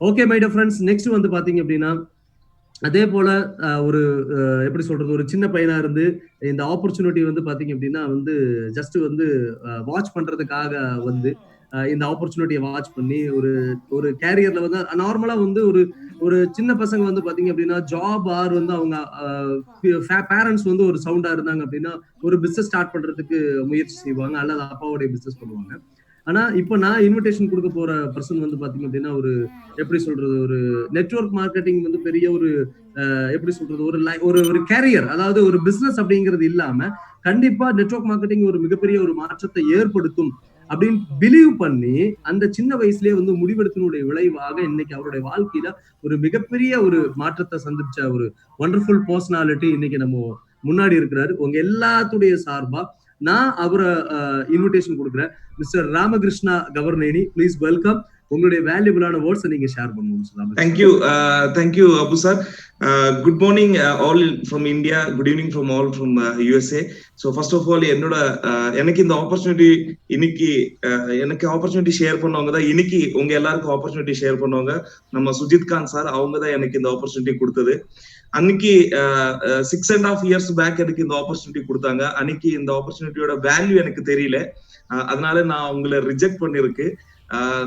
Okay my dear friends, next வந்து பாத்தீங்க அப்படின்னா அதே போல ஒரு எப்படி சொல்றது, ஒரு சின்ன பையனா இருந்து இந்த ஆப்பர்ச்சுனிட்டி வந்து பாத்தீங்க அப்படின்னா வந்து ஜஸ்ட் வந்து வாட்ச் பண்றதுக்காக வந்து இந்த ஆப்பர்ச்சுனிட்டியை வாட்ச் பண்ணி ஒரு கேரியர்ல வந்து நார்மலா வந்து ஒரு சின்ன பசங்க வந்து பாத்தீங்க அப்படின்னா ஜாப் ஆர் வந்து அவங்க பேரண்ட்ஸ் வந்து ஒரு சவுண்டா இருந்தாங்க அப்படின்னா ஒரு பிசினஸ் ஸ்டார்ட் பண்றதுக்கு முயற்சி செய்வாங்க, அல்லது அப்பாவுடைய பிசினஸ் பண்ணுவாங்க. ஆனா இப்ப நான் இன்விடேஷன் கொடுக்க போற பர்சன் வந்து பாத்தீங்க அப்படின்னா ஒரு எப்படி சொல்றது, ஒரு நெட்வொர்க் மார்க்கெட்டிங் வந்து பெரிய ஒரு எப்படி சொல்றது, ஒரு கேரியர், அதாவது ஒரு பிசினஸ் அப்படிங்கிறது இல்லாம கண்டிப்பா நெட்வொர்க் மார்க்கெட்டிங் ஒரு மிகப்பெரிய ஒரு மாற்றத்தை ஏற்படுத்தும் அப்படின்னு பிலீவ் பண்ணி அந்த சின்ன வயசுலயே வந்து முடிவெடுத்தினுடைய விளைவாக இன்னைக்கு அவருடைய வாழ்க்கையில ஒரு மிகப்பெரிய ஒரு மாற்றத்தை சந்திச்ச ஒரு வண்டர்ஃபுல் பர்சனாலிட்டி இன்னைக்கு நம்ம முன்னாடி இருக்கிறாரு. உங்க எல்லாத்துடைய சார்பா நான் அவரை இன்விடேஷன் கொடுக்குறேன். Mister Ramakrishna Kavarneni, please welcome. உங்களுடைய வேல்யூபிளான வேர்ட்ஸ் நீங்க ஷேர் பண்ணுங்க. Thank you Abu sir. Good morning all from India, good evening from all from USA. So first of all, எனக்கு இந்த ஆப்பர்ச்சுனிட்டி இன்னைக்கு எனக்கு ஆப்பர்ச்சுனிட்டி ஷேர் பண்ணவங்க தான் இன்னைக்கு உங்க எல்லாருக்கும் ஆப்பர்ச்சுனிட்டி ஷேர் பண்ணவங்க நம்ம சுஜித் கான் சார். அவங்க தான் எனக்கு இந்த ஆப்பர்ச்சுனிட்டி கொடுத்தது. அன்னைக்கு 6.5 years பேக் எனக்கு இந்த ஆப்பர்ச்சுனிட்டி கொடுத்தாங்க. அன்னைக்கு இந்த ஆப்பர்ச்சுனிட்டியோட வேல்யூ எனக்கு தெரியல, அதனால நான் அவங்களை ரிஜெக்ட் பண்ணிருக்கு.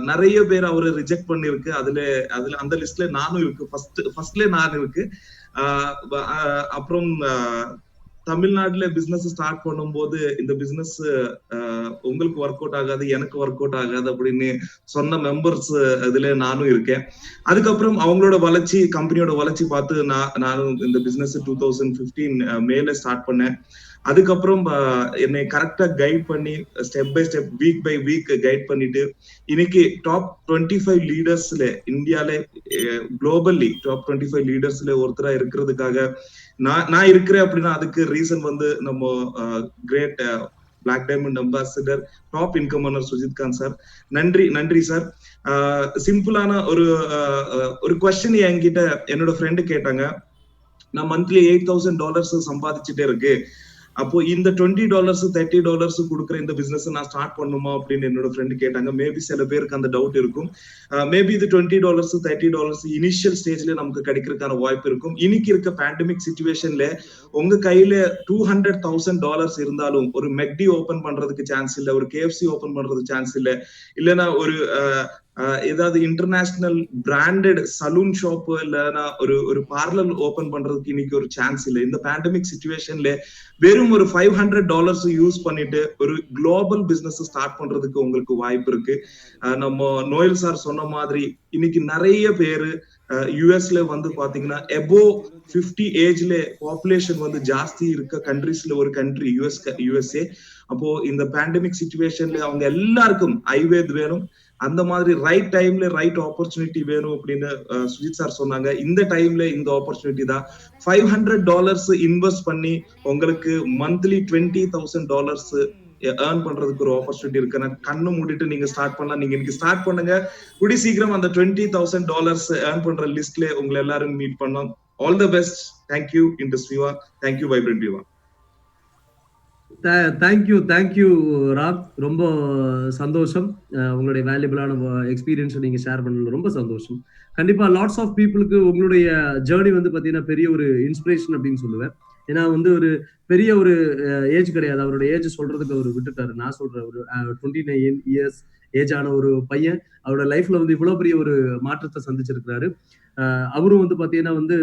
நிறைய பேர் அவரை ரிஜெக்ட் பண்ணிருக்கு. அதுல அந்த லிஸ்ட்ல நானும் இருக்கு, ஃபர்ஸ்ட்ல நான் இருக்கு. அப்புறம் தமிழ்நாட்டுல பிசினஸ் ஸ்டார்ட் பண்ணும்போது இந்த பிசினஸ் உங்களுக்கு ஒர்க் அவுட் ஆகாது, எனக்கு ஒர்க் அவுட் ஆகாது அப்படின்னு சொன்ன மெம்பர்ஸ் இதுல நானும் இருக்கேன். அதுக்கப்புறம் அவங்களோட வளர்ச்சி, கம்பெனியோட வளர்ச்சி பார்த்து நானும் இந்த பிசினஸ் 2015 மேல ஸ்டார்ட் பண்ணேன். அதுக்கப்புறம் என்னை கரெக்டா கைட் பண்ணி step by step, week by week guide பண்ணிட்டு இன்னைக்கு டாப் 25 லீடர்ஸ்ல, இந்தியால குளோபல்லி டாப் 25 லீடர்ஸ்ல ஒருத்தரா இருக்கிறதுக்காக நான் இருக்கிறேன் அப்படின்னா அதுக்கு ரீசன் வந்து நம்ம great black diamond ambassador, top incomer Sujith Khan sir. நன்றி சார். சிம்பிளான ஒரு கொஸ்டின் என்கிட்ட என்னோட ஃப்ரெண்டு கேட்டாங்க. நான் மந்த்லி $8,000 சம்பாதிச்சுட்டே இருக்கு, அப்போ இந்த $20 $30 கொடுக்குற இந்த பிசினஸ் நான் ஸ்டார்ட் பண்ணுமா அப்படின்னு என்னோட ஃப்ரெண்டு கேட்டாங்க. மேபி சில பேருக்கு அந்த டவுட் இருக்கும். மேபி இது $20 $30 இனிஷியல் ஸ்டேஜ்ல நமக்கு கிடைக்கிறதுக்கான வாய்ப்பு இருக்கும். இன்னைக்கு இருக்க பேண்டமிக் சிச்சுவேஷன்ல உங்க கையில $200,000 இருந்தாலும் ஒரு மெக்டி ஓபன் பண்றதுக்கு சான்ஸ் இல்ல, ஒரு KFC ஓபன் பண்றதுக்கு சான்ஸ் இல்ல, இல்லைன்னா ஒரு ஏதாவது இன்டர்நேஷனல் பிராண்டட் சலூன் ஷாப் இல்லைன்னா ஒரு பார்லர் ஓபன் பண்றதுக்கு இன்னைக்கு ஒரு சான்ஸ் இல்லை. இந்த பேண்டமிக் சிச்சுவேஷன்ல வெறும் ஒரு $500 யூஸ் பண்ணிட்டு ஒரு குளோபல் பிசினஸ் ஸ்டார்ட் பண்றதுக்கு உங்களுக்கு வாய்ப்பு இருக்கு. நம்ம நோயல் சார் சொன்ன மாதிரி இன்னைக்கு நிறைய பேரு யூஎஸ்ல வந்து பாத்தீங்கன்னா above 50 ஏஜ்ல பாப்புலேஷன் வந்து ஜாஸ்தி இருக்க கண்ட்ரிஸ்ல ஒரு கண்ட்ரி USA. அப்போ இந்த பேண்டமிக் சிச்சுவேஷன்ல அவங்க எல்லாருக்கும் ஐவேத் வேணும், அந்த மாதிரி ரைட் டைம்ல ரைட் ஆப்பர்ச்சுனிட்டி வேணும் அப்படின்னு சுஜித் சார் சொன்னாங்க. இந்த டைம்ல இந்த ஆப்பர்ச்சுனிட்டி தான். $500 இன்வெஸ்ட் பண்ணி உங்களுக்கு மந்த்லி $20,000 ஏர்ன் பண்றதுக்கு ஒரு ஆப்பர்ச்சுனிட்டி இருக்கு. கண்ணு மூடிட்டு நீங்க ஸ்டார்ட் பண்ணலாம். நீங்க இன்னைக்கு ஸ்டார்ட் பண்ணுங்க, கூடி சீக்கிரம் அந்த $20,000 ஏர்ன் பண்ற லிஸ்ட்ல உங்களை எல்லாரும் மீட் பண்ணலாம். All the best. Thank you Indus Viva, thank you vibrant Viva. Thank you Ram, ரொம்ப சந்தோஷம். உங்களுடைய வேல்யூபிளான எக்ஸ்பீரியன்ஸை நீங்க ஷேர் பண்ணல, ரொம்ப சந்தோஷம். கண்டிப்பா லாட்ஸ் ஆஃப் பீப்புளுக்கு உங்களுடைய ஜேர்னி வந்து பாத்தீங்கன்னா பெரிய ஒரு இன்ஸ்பிரேஷன் அப்படின்னு சொல்லுவேன். ஏன்னா வந்து ஒரு பெரிய ஒரு ஏஜ் கிடையாது, அவருடைய ஏஜ் சொல்றதுக்கு அவர் விட்டுட்டாரு. நான் சொல்றேன், ஒரு 29 இயர்ஸ் ஏஜ் ஆன ஒரு பையன் அவரோட லைஃப்ல வந்து இவ்வளவு பெரிய ஒரு மாற்றத்தை சந்திச்சிருக்கிறாரு. அவரும் வந்து பாத்தீங்கன்னா வந்து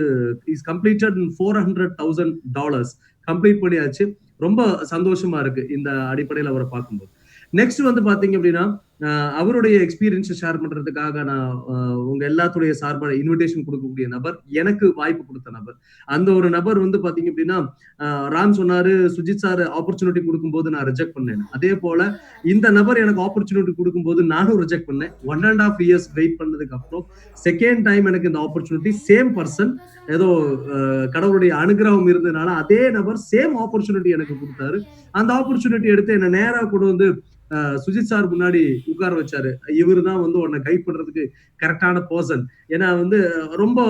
இஸ் கம்ப்ளீட்டட் $400,000 கம்ப்ளீட் பண்ணியாச்சு. ரொம்ப சந்தோஷமா இருக்கு இந்த அடிப்படையில் அவரை பார்க்கும்போது. நெக்ஸ்ட் வந்து பாத்தீங்க அப்படின்னா அவருடைய எக்ஸ்பீரியன்ஸை ஷேர் பண்றதுக்காக நான் உங்க எல்லாத்துடைய சார்பான இன்விடேஷன் கொடுக்கக்கூடிய நபர், எனக்கு வாய்ப்பு கொடுத்த நபர். அந்த ஒரு நபர் வந்து பாத்தீங்க அப்படின்னா ராம் சொன்னாரு, சுஜித் சார் ஆப்பர்ச்சுனிட்டி கொடுக்கும்போது நான் ரிஜெக்ட் பண்ணேன். அதே போல இந்த நபர் எனக்கு ஆப்பர்ச்சுனிட்டி கொடுக்கும்போது நானும் ரிஜெக்ட் பண்ணேன். 1.5 years வெயிட் பண்ணதுக்கு அப்புறம் செகண்ட் டைம் எனக்கு இந்த ஆப்பர்ச்சுனிட்டி, சேம் பர்சன், ஏதோ கடவுளுடைய அனுகிரகம் இருந்ததுனால அதே நபர் சேம் ஆப்பர்ச்சுனிட்டி எனக்கு கொடுத்தாரு. அந்த ஆப்பர்ச்சுனிட்டி எடுத்து என்ன நேரா கொண்டு வந்து சுஜித் சார் முன்னாடி உட்கார வச்சாரு. இவரு தான் வந்து உன்னை கைட் பண்றதுக்கு கரெக்டான பர்சன். ஏன்னா வந்து ரொம்ப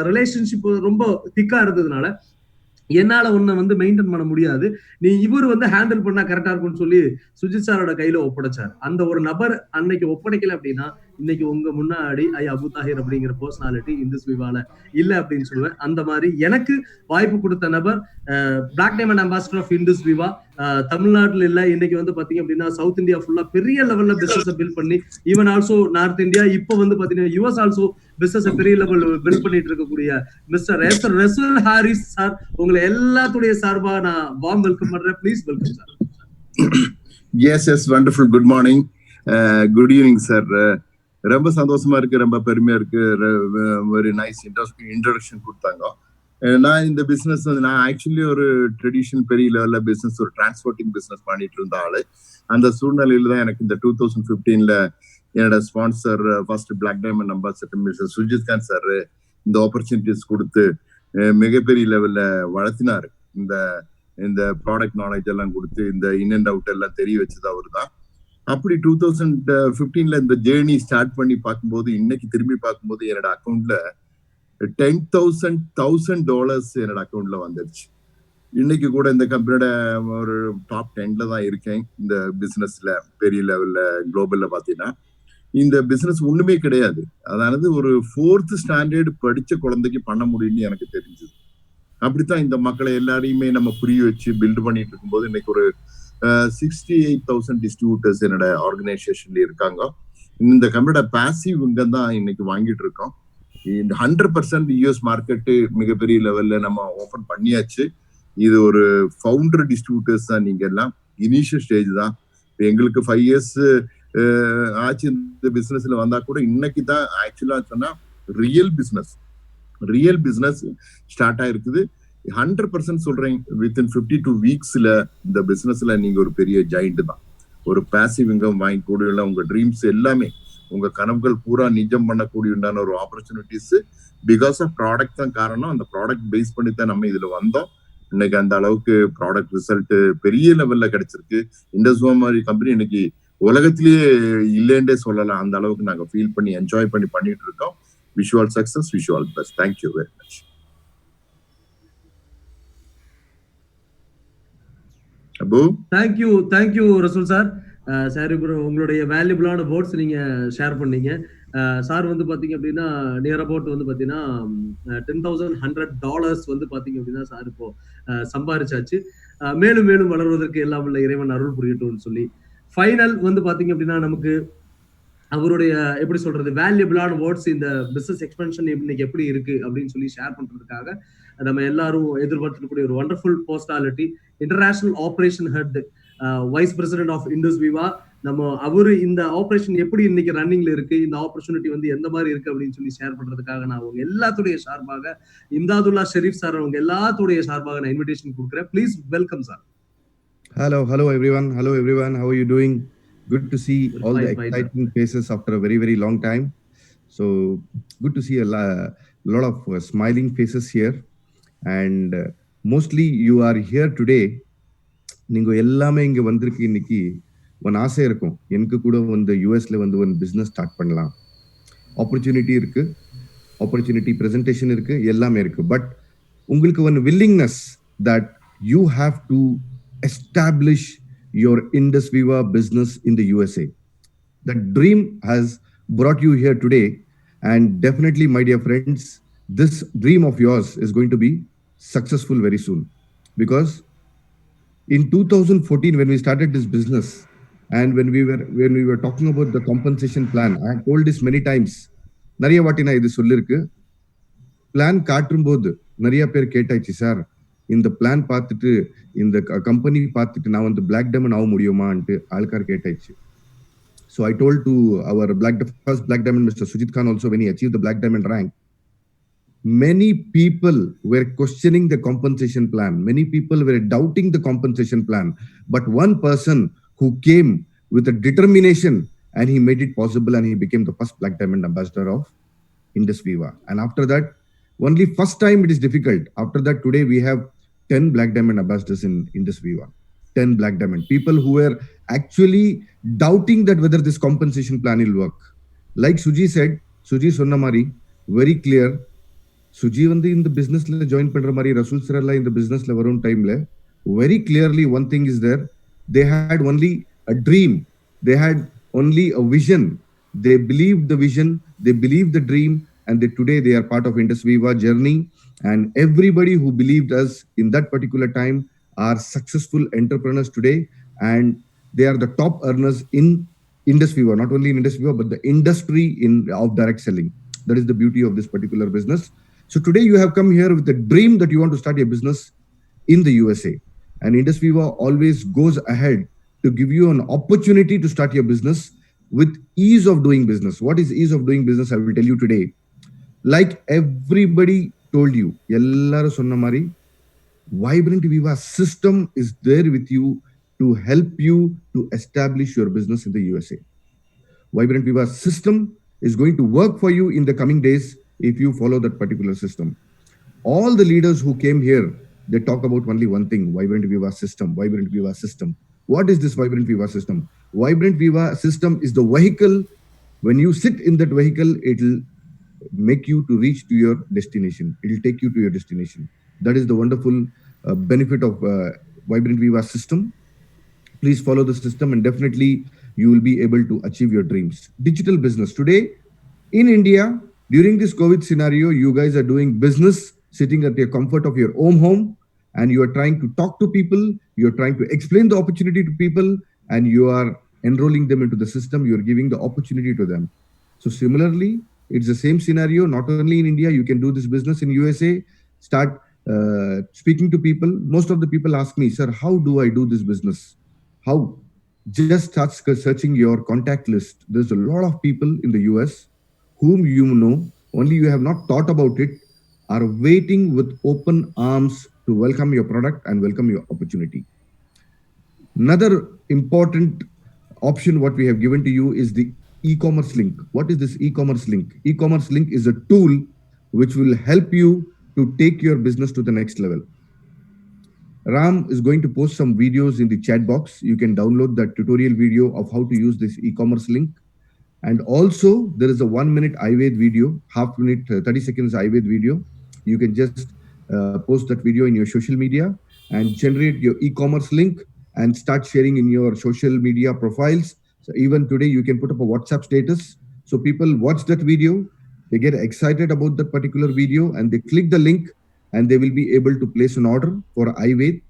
ரிலேஷன்ஷிப் ரொம்ப திக்கா இருந்ததுனால என்னால உன்னை வந்து மெயின்டைன் பண்ண முடியாது, நீ இவர் வந்து ஹேண்டில் பண்ணா கரெக்டா இருக்கும்னு சொல்லி சுஜித் சாரோட கையில ஒப்படைச்சார். அந்த ஒரு நபர் அன்னைக்கு ஒப்படைக்கல அப்படின்னா இன்னைக்கு உங்க முன்னாடி அபு தாஹிர் அப்படிங்கிற பர்சனாலிட்டி இந்த விவால இல்ல அப்படின்னு சொல்லுவேன். அந்த மாதிரி எனக்கு வாய்ப்பு கொடுத்த நபர் black diamond ambassador of Indus Viva. தமிழ்நாட்டுல இல்ல, இன்னைக்கு வந்து பாத்தீங்க அப்படின்னா சவுத் இந்தியா ஃபுல்லா பெரிய லெவல்ல பிசினஸ் பில்ட் பண்ணி, ஈவன் ஆல்சோ நார்த் இந்தியா, இப்போ வந்து பாத்தீங்கன்னா யுஎஸ் ஆல்சோ பிசினஸ் பெரிய லெவல் பில்ட் பண்ணிட்டு இருக்கக்கூடிய மிஸ்டர் ரெசுல் ஹாரிஸ் சார், உங்களை எல்லாத்துடைய சார்பா நான் வார்ம் வெல்கம் பண்றேன். Please welcome sir. Yes wonderful. Good morning, good evening sir. ரொம்ப சந்தோஷமா இருக்கு, ரொம்ப பெருமையா இருக்கு. வெரி நைஸ் இன்ட்ரோடக்ஷன் கொடுத்தாங்க. நான் இந்த பிசினஸ் வந்து நான் ஆக்சுவலி ஒரு ட்ரெடிஷனல் பெரிய லெவல்ல பிசினஸ், ஒரு டிரான்ஸ்போர்ட்டிங் பிசினஸ் பண்ணிட்டு இருந்த ஆளு. அந்த சூழ்நிலையில தான் எனக்கு இந்த 2015ல என்னோட sponsor, first black diamond ambassador mister Sujith Khan sir இந்த ஆப்பர்ச்சுனிட்டிஸ் கொடுத்து மிகப்பெரிய லெவல்ல வளர்த்தினாரு. இந்த ப்ராடக்ட் நாலேஜ் எல்லாம் கொடுத்து இந்த இன் அண்ட் அவுட் எல்லாம் தெரிய வச்சது அவரு தான். அப்படி 2015ல இந்த ஜேர்னி ஸ்டார்ட் பண்ணி பார்க்கும்போது, இன்னைக்கு திரும்பி பார்க்கும்போது என்னோட அக்கௌண்ட்ல $10,000 என்னோட அக்கௌண்ட்ல வந்துருச்சு. இன்னைக்கு கூட இந்த கம்பெனியோட ஒரு டாப் 10ல தான் இருக்கேன் இந்த பிசினஸ்ல. பெரிய லெவல்ல குளோபல்ல பாத்தீங்கன்னா இந்த பிசினஸ் ஒண்ணுமே கிடையாது. அதாவது ஒரு 4th ஸ்டாண்டர்ட் படிச்ச குழந்தைக்கு பண்ண முடியும்னு எனக்கு தெரிஞ்சது. அப்படித்தான் இந்த மக்களை எல்லாரையுமே நம்ம புரிய வச்சு பில்ட் பண்ணிட்டு இருக்கும்போது இன்னைக்கு ஒரு 68,000 டிஸ்ட்ரிபியூட்டர்ஸ் என்னோட ஆர்கனைசேஷன்ல இருக்காங்க. இந்த கம்பெனியோட பாசிவ் இன்கம் தான் இன்னைக்கு வாங்கிட்டு இருக்கோம். இந்த 100% யூஎஸ் மார்க்கெட்டு மிகப்பெரிய லெவல்ல நம்ம ஓபன் பண்ணியாச்சு. இது ஒரு ஃபவுண்டர் டிஸ்ட்ரிபியூட்டர்ஸ் தான், நீங்க எல்லாம் இனிஷியல் ஸ்டேஜ் தான். எங்களுக்கு 5 years ஆச்சு இந்த பிசினஸ்ல வந்தா கூட இன்னைக்கு தான் ஆக்சுவலா சொன்னா ரியல் பிசினஸ் ஸ்டார்ட் ஆயிருக்குது. 100% சொல்றேன், வித்தின் 52 வீக்ஸ்ல இந்த பிசினஸ்ல நீங்க ஒரு பெரிய ஜாயிண்ட் தான். ஒரு பாசிவ் இன்கம் வாங்கி கூடிய உங்க ட்ரீம்ஸ் எல்லாமே, உங்க கனவுகள் பூரா நிஜம் பண்ணக்கூடிய உண்டான ஒரு ஆப்பர்ச்சுனிட்டிஸ் பிகாஸ் ஆஃப் ப்ராடக்ட் தான் காரணம். அந்த ப்ராடக்ட் பேஸ் பண்ணி தான் நம்ம இதுல வந்தோம். இன்னைக்கு அந்த அளவுக்கு ப்ராடக்ட் ரிசல்ட் பெரிய லெவல்ல கிடைச்சிருக்கு. இண்டஸ்வா மாதிரி கம்பெனி இன்னைக்கு உலகத்திலேயே இல்லைன்றே சொல்லலாம். அந்த அளவுக்கு நாங்க ஃபீல் பண்ணி என்ஜாய் பண்ணி பண்ணிட்டு இருக்கோம். Wish you all success, wish you all best. Thank you very much. Abu thank you Rasool sir. Sir உங்களுடைய வேல்யூபிளான வேர்ட்ஸ் நீங்க ஷேர் பண்ணீங்க. சார் வந்து பாத்தீங்க அப்படின்னா நியர் அபவுட் வந்து பாத்தீங்கன்னா $10,100 வந்து பாத்தீங்க அப்படின்னா சார் இப்போ சம்பாரிச்சாச்சு. மேலும் மேலும் வளர்வதற்கு எல்லாம் உள்ள இறைவன் அருள் புரியட்டும்னு சொல்லி ஃபைனல் வந்து பாத்தீங்க அப்படின்னா நமக்கு அவருடைய எப்படி சொல்றது வேல்யூபிளான வேர்ட்ஸ் இந்த பிசினஸ் எக்ஸ்பென்ஷன் இன்னைக்கு எப்படி இருக்கு அப்படின்னு சொல்லி ஷேர் பண்றதுக்காக நம்ம எல்லாரும் எதிர்பார்த்துக்கூடிய ஒரு wonderful personality, international operation head, vice president of Indus Viva. நம்ம அவரு இந்த ஆபரேஷன் எப்படி இன்னைக்கு ரன்னிங்ல இருக்கு, இந்த ஆப்பர்ச்சுனிட்டி வந்து எந்த மாதிரி இருக்கு அப்படின்னு சொல்லி ஷேர் பண்றதுக்காக நான் அவங்க எல்லாத்துடைய சார்பாக இம்தாதுல்லா ஷெரீப் சார் அவங்க எல்லாத்துடைய சார்பாக நான் இன்விடேஷன் கொடுக்குறேன். Please welcome sir. Hello everyone. How are you doing? Good to see all the exciting faces after a very, very long time. So good to see a lot of smiling faces here. And mostly you are here today. நீங்க எல்லாமே இங்க வந்திருக்கு. இன்னைக்கு ஒரு ஆசை இருக்கும், எனக்கு கூட வந்து யூஎஸ்ல வந்து ஒரு பிசினஸ் ஸ்டார்ட் பண்ணலாம், ஆப்பர்ச்சுனிட்டி இருக்கு, ஆப்பர்ச்சுனிட்டி பிரசன்டேஷன் இருக்கு, எல்லாமே இருக்கு. பட் உங்களுக்கு ஒரு willingness that you have to establish your Indus Viva business in the USA. That dream has brought you here today, and definitely, my dear friends, this dream of yours is going to be successful very soon. Because in 2014, when we started this business, and when we were talking about the compensation plan, I have told this many times. Nariya vaati na idu sollirukku. Plan kaatrumbodhu nariya per kettaachi sir. இந்த plan பார்த்துட்டு இந்த company பார்த்துட்டு நான் வந்து black diamond ஆக முடியுமான்ட்டு ஆள்கார் கேட்டாச்சு. So I told to our first black diamond, Mr. Sujit Khan, also when he achieved the black diamond rank, many people were questioning the compensation plan. Many people were doubting the compensation plan. But one person who came with a determination and he made it possible and he became the first black diamond ambassador of Indus Viva. And after that, only first time it is difficult. After that, today we have 10 black diamond ambassadors in Indus Viva. 10 black diamond people who were actually doubting that whether this compensation plan will work. Like Suji said, Suji sonna mari very clear. Suji வந்து இந்த பிசினஸ்ல join பண்ற மாதிரி ரசூல் sir எல்லாம் இந்த பிசினஸ்ல வரும் டைம்ல very clearly one thing is there. They had only a dream. They had only a vision. They believed the vision. They believed the dream. And today they are part of Indus Viva journey. And everybody who believed us in that particular time are successful entrepreneurs today. And they are the top earners in Indus Viva, not only in Indus Viva, but the industry of direct selling. That is the beauty of this particular business. So today you have come here with the dream that you want to start a business in the USA. And Indus Viva always goes ahead to give you an opportunity to start your business with ease of doing business. What is ease of doing business? I will tell you today. Like everybody told you, ellaru sonna mari, Vibrant Viva system is there with you to help you to establish your business in the USA. Vibrant Viva system is going to work for you in the coming days if you follow that particular system. All the leaders who came here, they talk about only one thing, Vibrant Viva system, Vibrant Viva system. What is this Vibrant Viva system? Vibrant Viva system is the vehicle. When you sit in that vehicle, it will make you to reach to your destination. It will take you to your destination. That is the wonderful benefit of Vibrant Viva system. Please follow the system and definitely you will be able to achieve your dreams. Digital business. Today in India, during this COVID scenario, you guys are doing business sitting at the comfort of your own home, and you are trying to talk to people, you are trying to explain the opportunity to people, and you are enrolling them into the system, you are giving the opportunity to them. So similarly, it's the same scenario, not only in India, you can do this business in USA, start speaking to people. Most of the people ask me, sir, how do I do this business? How? Just start searching your contact list. There's a lot of people in the US whom you know, only you have not thought about it, are waiting with open arms to welcome your product and welcome your opportunity. Another important option what we have given to you is the e-commerce link. What is this e-commerce link? E-commerce link is a tool which will help you to take your business to the next level. Ram is going to post some videos in the chat box. You can download that tutorial video of how to use this e-commerce link. And also there is a 1-minute Ayurveda video, half minute, 30 seconds Ayurveda video. You can just post that video in your social media and generate your e-commerce link and start sharing in your social media profiles. So even today, you can put up a WhatsApp status. So people watch that video, they get excited about that particular video, and they click the link, and they will be able to place an order for iWait.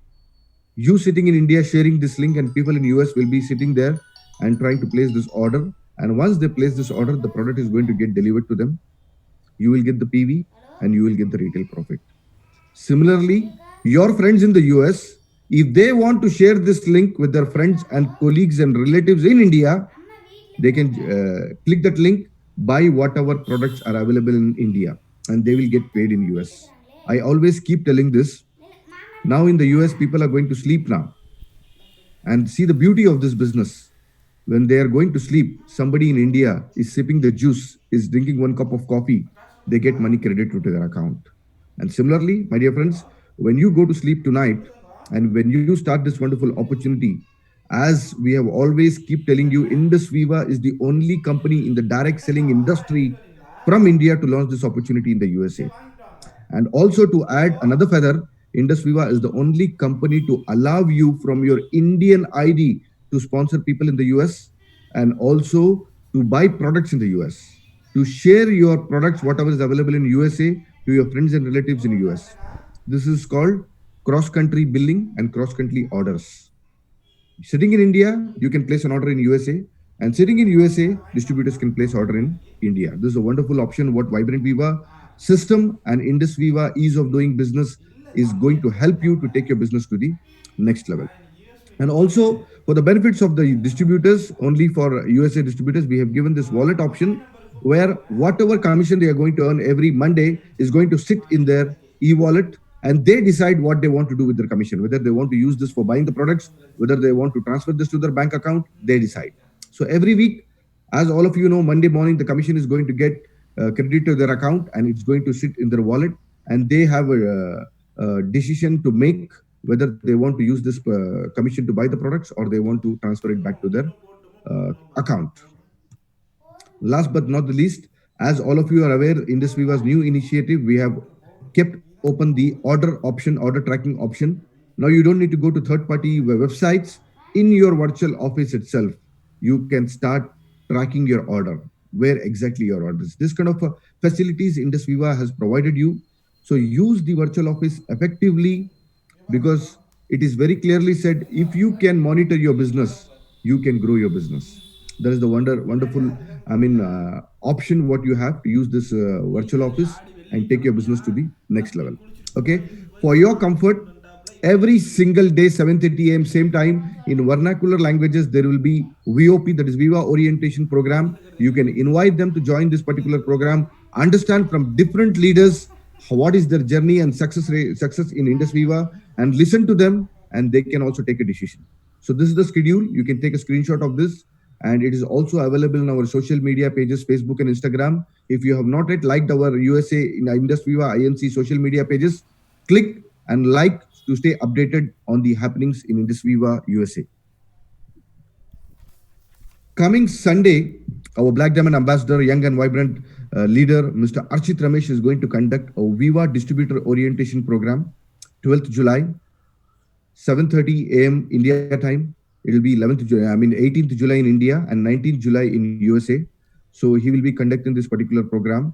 You sitting in India sharing this link, and people in US will be sitting there and trying to place this order. And once they place this order, the product is going to get delivered to them. You will get the PV and you will get the retail profit. Similarly, your friends in the US, if they want to share this link with their friends and colleagues and relatives in India, they can click that link, buy whatever products are available in India, and they will get paid in US. I always keep telling this. Now in the US, people are going to sleep now. And see the beauty of this business. When they are going to sleep, somebody in India is sipping the juice, is drinking 1 cup of coffee, they get money credited to their account. And similarly, my dear friends, when you go to sleep tonight, and when you start this wonderful opportunity, as we have always keep telling you, Indus Viva is the only company in the direct selling industry from India to launch this opportunity in the USA. And also to add another feather, Indus Viva is the only company to allow you from your Indian ID to sponsor people in the US, and also to buy products in the US, to share your products, whatever is available in USA, to your friends and relatives in US. This is called cross-country billing and cross-country orders. Sitting in India, you can place an order in USA, and sitting in USA, distributors can place order in India. This is a wonderful option what Vibrant Viva system and Indus Viva ease of doing business is going to help you to take your business to the next level. And also for the benefits of the distributors, only for USA distributors, we have given this wallet option where whatever commission they are going to earn every Monday is going to sit in their e-wallet, and they decide what they want to do with their commission, whether they want to use this for buying the products, whether they want to transfer this to their bank account, they decide. So every week, as all of you know, Monday morning, the commission is going to get credited to their account, and it's going to sit in their wallet, and they have a decision to make whether they want to use this commission to buy the products or they want to transfer it back to their account. Last but not the least, as all of you are aware, Indus Viva's new initiative, we have kept open the order option, order tracking option. Now you don't need to go to third-party websites. In your virtual office itself, you can start tracking your order, where exactly your order is. This kind of facilities Indus Viva has provided you. So use the virtual office effectively, because it is very clearly said, if you can monitor your business, you can grow your business. That is the wonderful, option what you have to use this virtual office and take your business to the next level. Okay. For your comfort, every single day, 7:30 a.m. same time, in vernacular languages, there will be VOP, that is Viva Orientation Program. You can invite them to join this particular program, understand from different leaders what is their journey and success in Indus Viva, and listen to them, and they can also take a decision. So this is the schedule. You can take a screenshot of this, and it is also available in our social media pages, Facebook and Instagram. If you have not yet liked our USA in Indus Viva INC social media pages, click and like to stay updated on the happenings in Indus Viva USA. Coming Sunday, our Black Diamond Ambassador, young and vibrant leader, Mr. Archit Ramesh, is going to conduct a Viva Distributor Orientation Program, 12th July, 7:30 a.m. India time. It will be 18th July in India and 19th July in USA. So he will be conducting this particular program.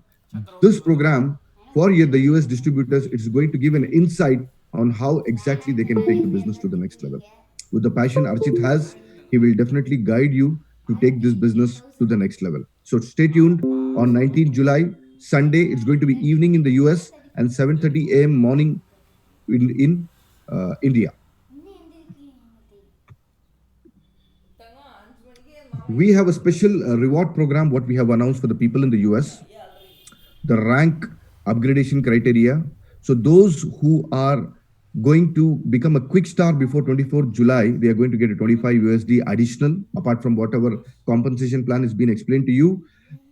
This program for the US distributors, it's going to give an insight on how exactly they can take the business to the next level. With the passion Archit has, he will definitely guide you to take this business to the next level. So stay tuned on 19th July, Sunday. It's going to be evening in the US and 7:30 a.m. morning in India. We have a special reward program, what we have announced for the people in the US, the rank upgradation criteria. So those who are going to become a quick star before 24th July, they are going to get a 25 USD additional, apart from whatever compensation plan has been explained to you.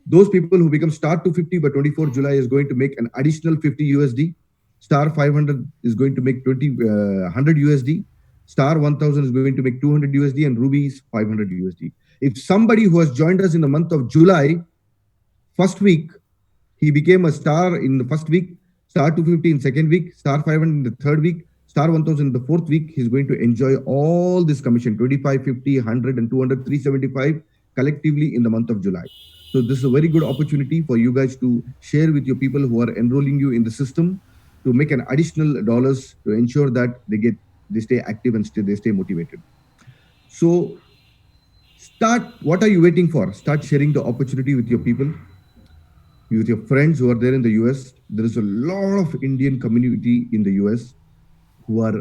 Those people who become star 250 by 24th July is going to make an additional 50 USD. Star 500 is going to make 100 USD. Star 1000 is going to make 200 USD, and Ruby is 500 USD. If somebody who has joined us in the month of July, first week, he became a star in the first week, star 250 in second week, star 500 in the third week, Star 1000 in the 4th week, he's going to enjoy all this commission, 25, 50, 100 and 200, 375 collectively in the month of July. So this is a very good opportunity for you guys to share with your people who are enrolling you in the system to make an additional dollars to ensure that they stay active and they stay motivated. So what are you waiting for? Start sharing the opportunity with your people, with your friends who are there in the US. There is a lot of Indian community in the US who are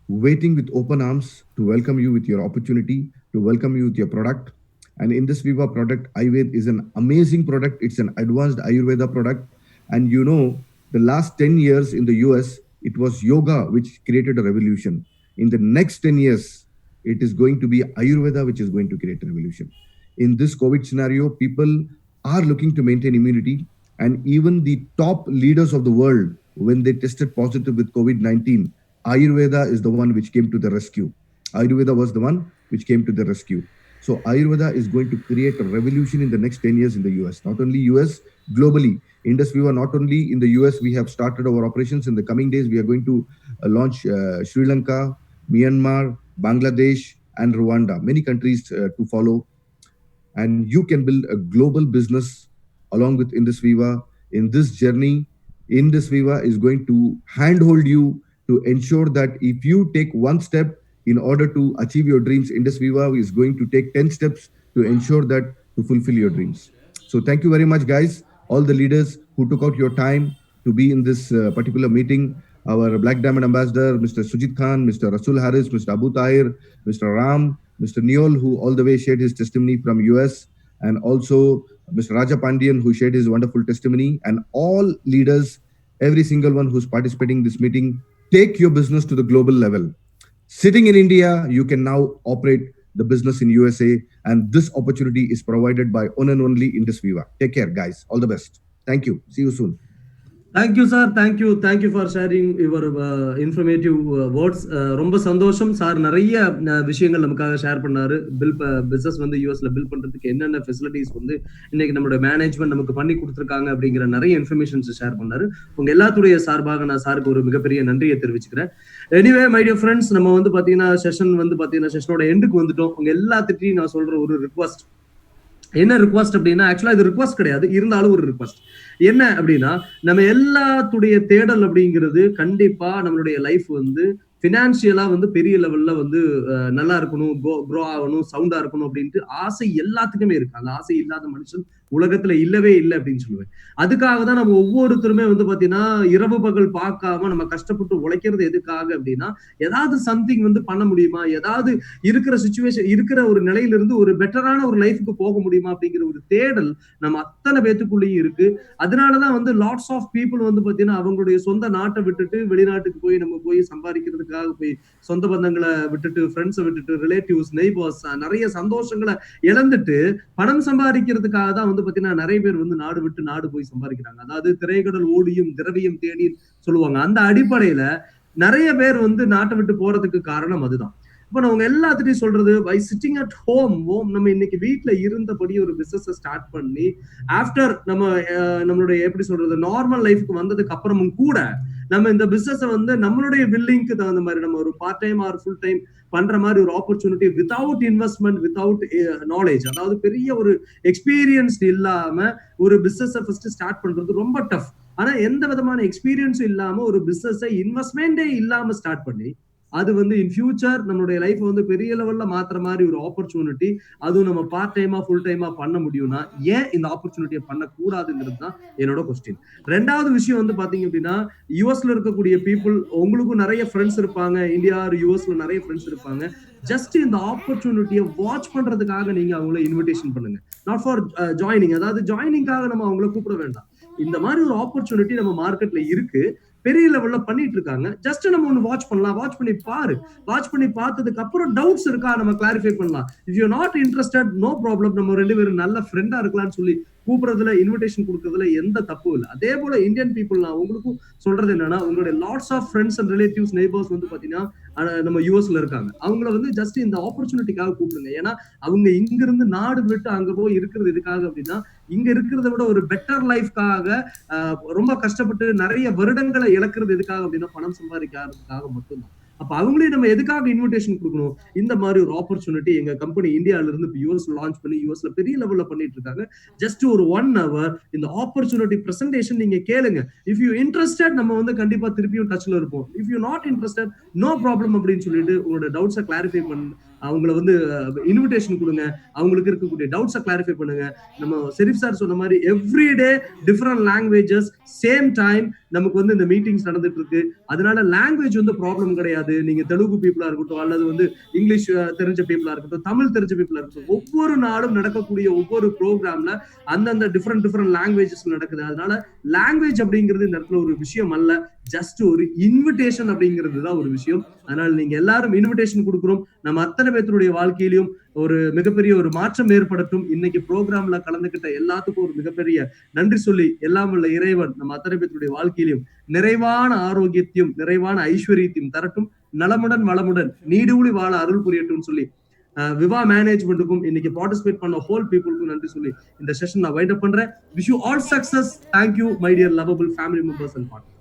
waiting with open arms to welcome you with your opportunity, to welcome you with your product. And in this Viva product, Ayurveda is an amazing product. It's an advanced Ayurveda product. And you know, the last 10 years in the US, it was yoga which created a revolution. In the next 10 years, it is going to be Ayurveda which is going to create a revolution. In this COVID scenario, people are looking to maintain immunity. And even the top leaders of the world, when they tested positive with COVID-19, Ayurveda is the one which came to the rescue. Ayurveda was the one which came to the rescue. So Ayurveda is going to create a revolution in the next 10 years in the US. Not only US, globally. Indus Viva, not only in the US, we have started our operations. In the coming days, we are going to launch Sri Lanka, Myanmar, Bangladesh, and Rwanda. Many countries to follow. And you can build a global business along with Indus Viva. In this journey, Indus Viva is going to handhold you to ensure that if you take one step in order to achieve your dreams, Indus Viva is going to take 10 steps to ensure that to fulfill your dreams. So thank you very much, guys. All the leaders who took out your time to be in this particular meeting. Our Black Diamond Ambassador, Mr. Sujit Khan, Mr. Rasul Harris, Mr. Abu Tahir, Mr. Ram, Mr. Neol, who all the way shared his testimony from US, and also Mr. Raja Pandian, who shared his wonderful testimony, and all leaders, every single one who's participating in this meeting. Take your business to the global level. Sitting in India, you can now operate the business in USA, and this opportunity is provided by one and only Indus Viva. Take care, guys. All the best. Thank you. See you soon. Thank you, sir. Thank you for sharing your informative words. ரொம்ப சந்தோஷம் sir. நிறைய விஷயங்கள் நமக்காக share பண்ணாரு. Business வந்து யூஎஸ்ல bill பண்றதுக்கு என்னென்ன ஃபெசிலிட்டிஸ் வந்து இன்னைக்கு நம்மளோட மேனேஜ்மெண்ட் நமக்கு பண்ணி கொடுத்துருக்காங்க அப்படிங்கிற நிறைய இன்ஃபர்மேஷன்ஸ் ஷேர் பண்ணாரு. உங்க எல்லாத்துடைய சார்பாக நான் சாருக்கு ஒரு மிகப்பெரிய நன்றியை தெரிவிச்சுக்கிறேன். எனிவே மை டியர் ஃப்ரெண்ட்ஸ், நம்ம வந்து பாத்தீங்கன்னா செஷனோட எண்டுக்கு வந்துட்டோம். உங்க எல்லாத்திட்டையும் நான் சொல்ற ஒரு ரிக்வஸ்ட், என்ன ரிக்வஸ்ட் அப்படின்னா, ஆக்சுவலா இது ரிக்வஸ்ட் கிடையாது, இருந்தாலும் ஒரு ரிக்வஸ்ட் என்ன அப்படின்னா, நம்ம எல்லாத்துடைய தேடல் அப்படிங்கிறது கண்டிப்பா நம்மளுடைய லைஃப் வந்து பினான்சியலா வந்து பெரிய லெவல்ல வந்து நல்லா இருக்கணும், க்ரோ ஆகணும், சவுண்டா இருக்கணும் அப்படின்ட்டு ஆசை எல்லாத்துக்குமே இருக்கு. அந்த ஆசை இல்லாத மனுஷன் உலகத்துல இல்லவே இல்லை அப்படின்னு சொல்லுவேன். அதுக்காக தான் நம்ம ஒவ்வொருத்தருமே வந்து பாத்தீங்கன்னா இரவு பகல் பார்க்காம நம்ம கஷ்டப்பட்டு உழைக்கிறது எதுக்காக அப்படின்னா, ஏதாவது சம்திங் வந்து பண்ண முடியுமா, ஏதாவது இருக்கிற சிச்சுவேஷன் இருக்கிற ஒரு நிலையிலிருந்து ஒரு பெட்டரான ஒரு லைஃபுக்கு போக முடியுமா அப்படிங்கிற ஒரு தேடல் நம்ம அத்தனை பேத்துக்குள்ளேயும் இருக்கு. அதனாலதான் வந்து லாட்ஸ் ஆஃப் பீப்புள் வந்து பாத்தீங்கன்னா அவங்களுடைய சொந்த நாட்டை விட்டுட்டு வெளிநாட்டுக்கு போய் நம்ம போய் சம்பாதிக்கிறதுக்காக போய் சொந்த பந்தங்களை விட்டுட்டு, ஃப்ரெண்ட்ஸை விட்டுட்டு, ரிலேட்டிவ்ஸ், நெய்பர்ஸ், நிறைய சந்தோஷங்களை இழந்துட்டு பணம் சம்பாதிக்கிறதுக்காக தான் வந்து பாத்தீங்கன்னா நிறைய பேர் வந்து நாடு விட்டு நாடு போய் சம்பாதிக்கிறாங்க. அதாவது திரைக்கடல் ஓடியும் திரவியம் தேடி சொல்லுவாங்க. அந்த அடிப்படையில நிறைய பேர் வந்து நாட்டை விட்டு போறதுக்கு காரணம் அதுதான். இப்ப நான் உங்க எல்லாத்திட்டையும் சொல்றது, பை சிட்டிங் அட் ஹோம் நம்ம இன்னைக்கு வீட்டுல இருந்தபடி ஒரு பிசினஸ் ஸ்டார்ட் பண்ணி ஆஃப்டர் நம்மளுடைய எப்படி சொல்றது நார்மல் லைஃப்க்கு வந்ததுக்கு அப்புறமும் கூட நம்ம இந்த பிசினஸ் வந்து நம்மளுடைய வில்லிங்க்கு தகுந்த மாதிரி நம்ம ஒரு part time or full time பண்ற மாதிரி ஒரு opportunity without investment, without knowledge, அதாவது பெரிய ஒரு எக்ஸ்பீரியன்ஸ் இல்லாம ஒரு பிசினஸ் ஃபர்ஸ்ட் ஸ்டார்ட் பண்றது ரொம்ப டஃப். ஆனா எந்த விதமான எக்ஸ்பீரியன்ஸும் இல்லாம ஒரு பிசினஸ் இன்வெஸ்ட்மெண்டே இல்லாம ஸ்டார்ட் பண்ணி அது வந்து இன் ஃபியூச்சர் நம்மளுடைய லைஃப் வந்து பெரிய லெவல்ல மாத்துற மாதிரி ஒரு ஆப்பர்ச்சுனிட்டி, அதுவும் நம்ம பார்ட் டைமா ஃபுல் டைமா பண்ண முடியும்னா ஏன் இந்த ஆப்பர்ச்சுனிட்டியை பண்ணக்கூடாதுங்கிறது தான் என்னோட கொஸ்டின். ரெண்டாவது விஷயம் வந்து பாத்தீங்க அப்படின்னா, யூஎஸ்ல இருக்கக்கூடிய பீப்புள், உங்களுக்கும் நிறைய ஃப்ரெண்ட்ஸ் இருப்பாங்க, இந்தியா யூஎஸ்ல நிறைய ஃப்ரெண்ட்ஸ் இருப்பாங்க. ஜஸ்ட் இந்த ஆப்பர்ச்சுனிட்டியை வாட்ச் பண்றதுக்காக நீங்க அவங்கள இன்விடேஷன் பண்ணுங்க, நாட் ஃபார் ஜாயினிங். அதாவது ஜாயினிங்காக நம்ம அவங்கள கூப்பிட வேண்டாம். இந்த மாதிரி ஒரு ஆப்பர்ச்சுனிட்டி நம்ம மார்க்கெட்ல இருக்கு, பெரிய லெவல்ல பண்ணிட்டு இருக்காங்க. ஜஸ்ட் நம்ம ஒன்னு வாட்ச் பண்ணலாம், வாட்ச் பண்ணி பாரு. வாட்ச் பண்ணி பார்த்ததுக்கு அப்புறம் டவுட்ஸ் இருக்கா நம்ம கிளாரிஃபை பண்ணலாம். If you not interested, no problem, நம்ம ரெண்டு பேரும் நல்ல ஃப்ரெண்டா இருக்கலாம்னு சொல்லி கூப்பிடுறதுல இன்விடேஷன் கொடுக்கறதுல எந்த தப்பும் இல்லை. அதே போல இந்தியன் பீப்புள் நான் உங்களுக்கும் சொல்றது என்னன்னா, உங்களுடைய lots of friends and relatives neighbours வந்து பாத்தீங்கன்னா நம்ம யூஎஸ்ல இருக்காங்க. அவங்கள வந்து ஜஸ்ட் இந்த ஆப்பர்ச்சுனிட்டிக்காக கூப்பிடுங்க. ஏன்னா அவங்க இங்க இருந்து நாடு விட்டு அங்க போய் இருக்கிறது எதுக்காக அப்படின்னா, இங்க இருக்கிறத விட ஒரு பெட்டர் லைஃப்காக ரொம்ப கஷ்டப்பட்டு நிறைய வருடங்களை இழக்கிறது எதுக்காக அப்படின்னா பணம் சம்பாதிக்கிறதுக்காக மட்டும்தான். அப்ப அவங்களே நம்ம எதுக்காக இன்விடேஷன் கொடுக்கணும்? இந்த மாதிரி ஒரு ஆப்பர்ச்சுனிட்டி எங்க கம்பெனி இந்தியால இருந்து இப்போ யூஎஸ் லான்ச் பண்ணி யூஎஸ்ல பெரிய லெவல்ல பண்ணிட்டு இருக்காங்க. ஜஸ்ட் ஒரு 1 hour இந்த ஆப்பர்ச்சுனிட்டி பிரசன்டேஷன் நீங்க கேளுங்க. இஃப் யூ இன்ட்ரெஸ்டட் நம்ம வந்து கண்டிப்பா திருப்பியும் டச்ல இருப்போம். If you not interested no problem அப்படின்னு சொல்லிட்டு உங்களோட டவுட்ஸை கிளாரிஃபை பண்ண அவங்கள வந்து இன்விடேஷன் கொடுங்க. அவங்களுக்கு இருக்கக்கூடிய டவுட்ஸை கிளாரிஃபை பண்ணுங்க. நம்ம ஷெரீப் சார் சொன்ன மாதிரி everyday different languages same time நமக்கு வந்து இந்த மீட்டிங்ஸ் நடந்துட்டு இருக்கு. அதனால லாங்குவேஜ் வந்து ப்ராப்ளம் கிடையாது. நீங்க தெலுங்கு பீப்புளா இருக்கட்டும், அல்லது வந்து இங்கிலீஷ் தெரிஞ்ச பீப்புளா இருக்கட்டும், தமிழ் தெரிஞ்ச பீப்புளா இருக்கட்டும், ஒவ்வொரு நாளும் நடக்கக்கூடிய ஒவ்வொரு ப்ரோக்ராம்ல அந்தந்த டிஃபரெண்ட் லாங்குவேஜஸ் நடக்குது. அதனால லாங்குவேஜ் அப்படிங்கிறது இந்த இடத்துல ஒரு விஷயம் அல்ல, ஜஸ்ட் ஒரு இன்விடேஷன் அப்படிங்கிறது தான் ஒரு விஷயம். அதனால நீங்க எல்லாரும் இன்விடேஷன் கொடுக்குறோம். நம்ம அத்தனை பேருடைய வாழ்க்கையிலும் ஒரு மிகப்பெரிய ஒரு மாற்றம் ஏற்படட்டும். இன்னைக்கு ப்ரோக்ராம்ல கலந்துகிட்ட எல்லாத்துக்கும் ஒரு மிகப்பெரிய நன்றி சொல்லி, எல்லாம் உள்ள இறைவன் நம்ம அத்தனை பேருடைய வாழ்க்கையிலும் நிறைவான ஆரோக்கியத்தையும் நிறைவான ஐஸ்வர்யத்தையும் தரட்டும். நலமுடன் வளமுடன் நீடூழி வாழ அருள் புரியட்டும் சொல்லி விவா மேனேஜ்மெண்ட்டுக்கும் இன்னைக்கு பார்ட்டிசிபேட் பண்ண ஹோல் பீப்புளுக்கும் நன்றி சொல்லி இந்த செஷன் நான் வைண்ட் அப் பண்றேன். Wish you all success. Thank you my dear lovable family members and partners.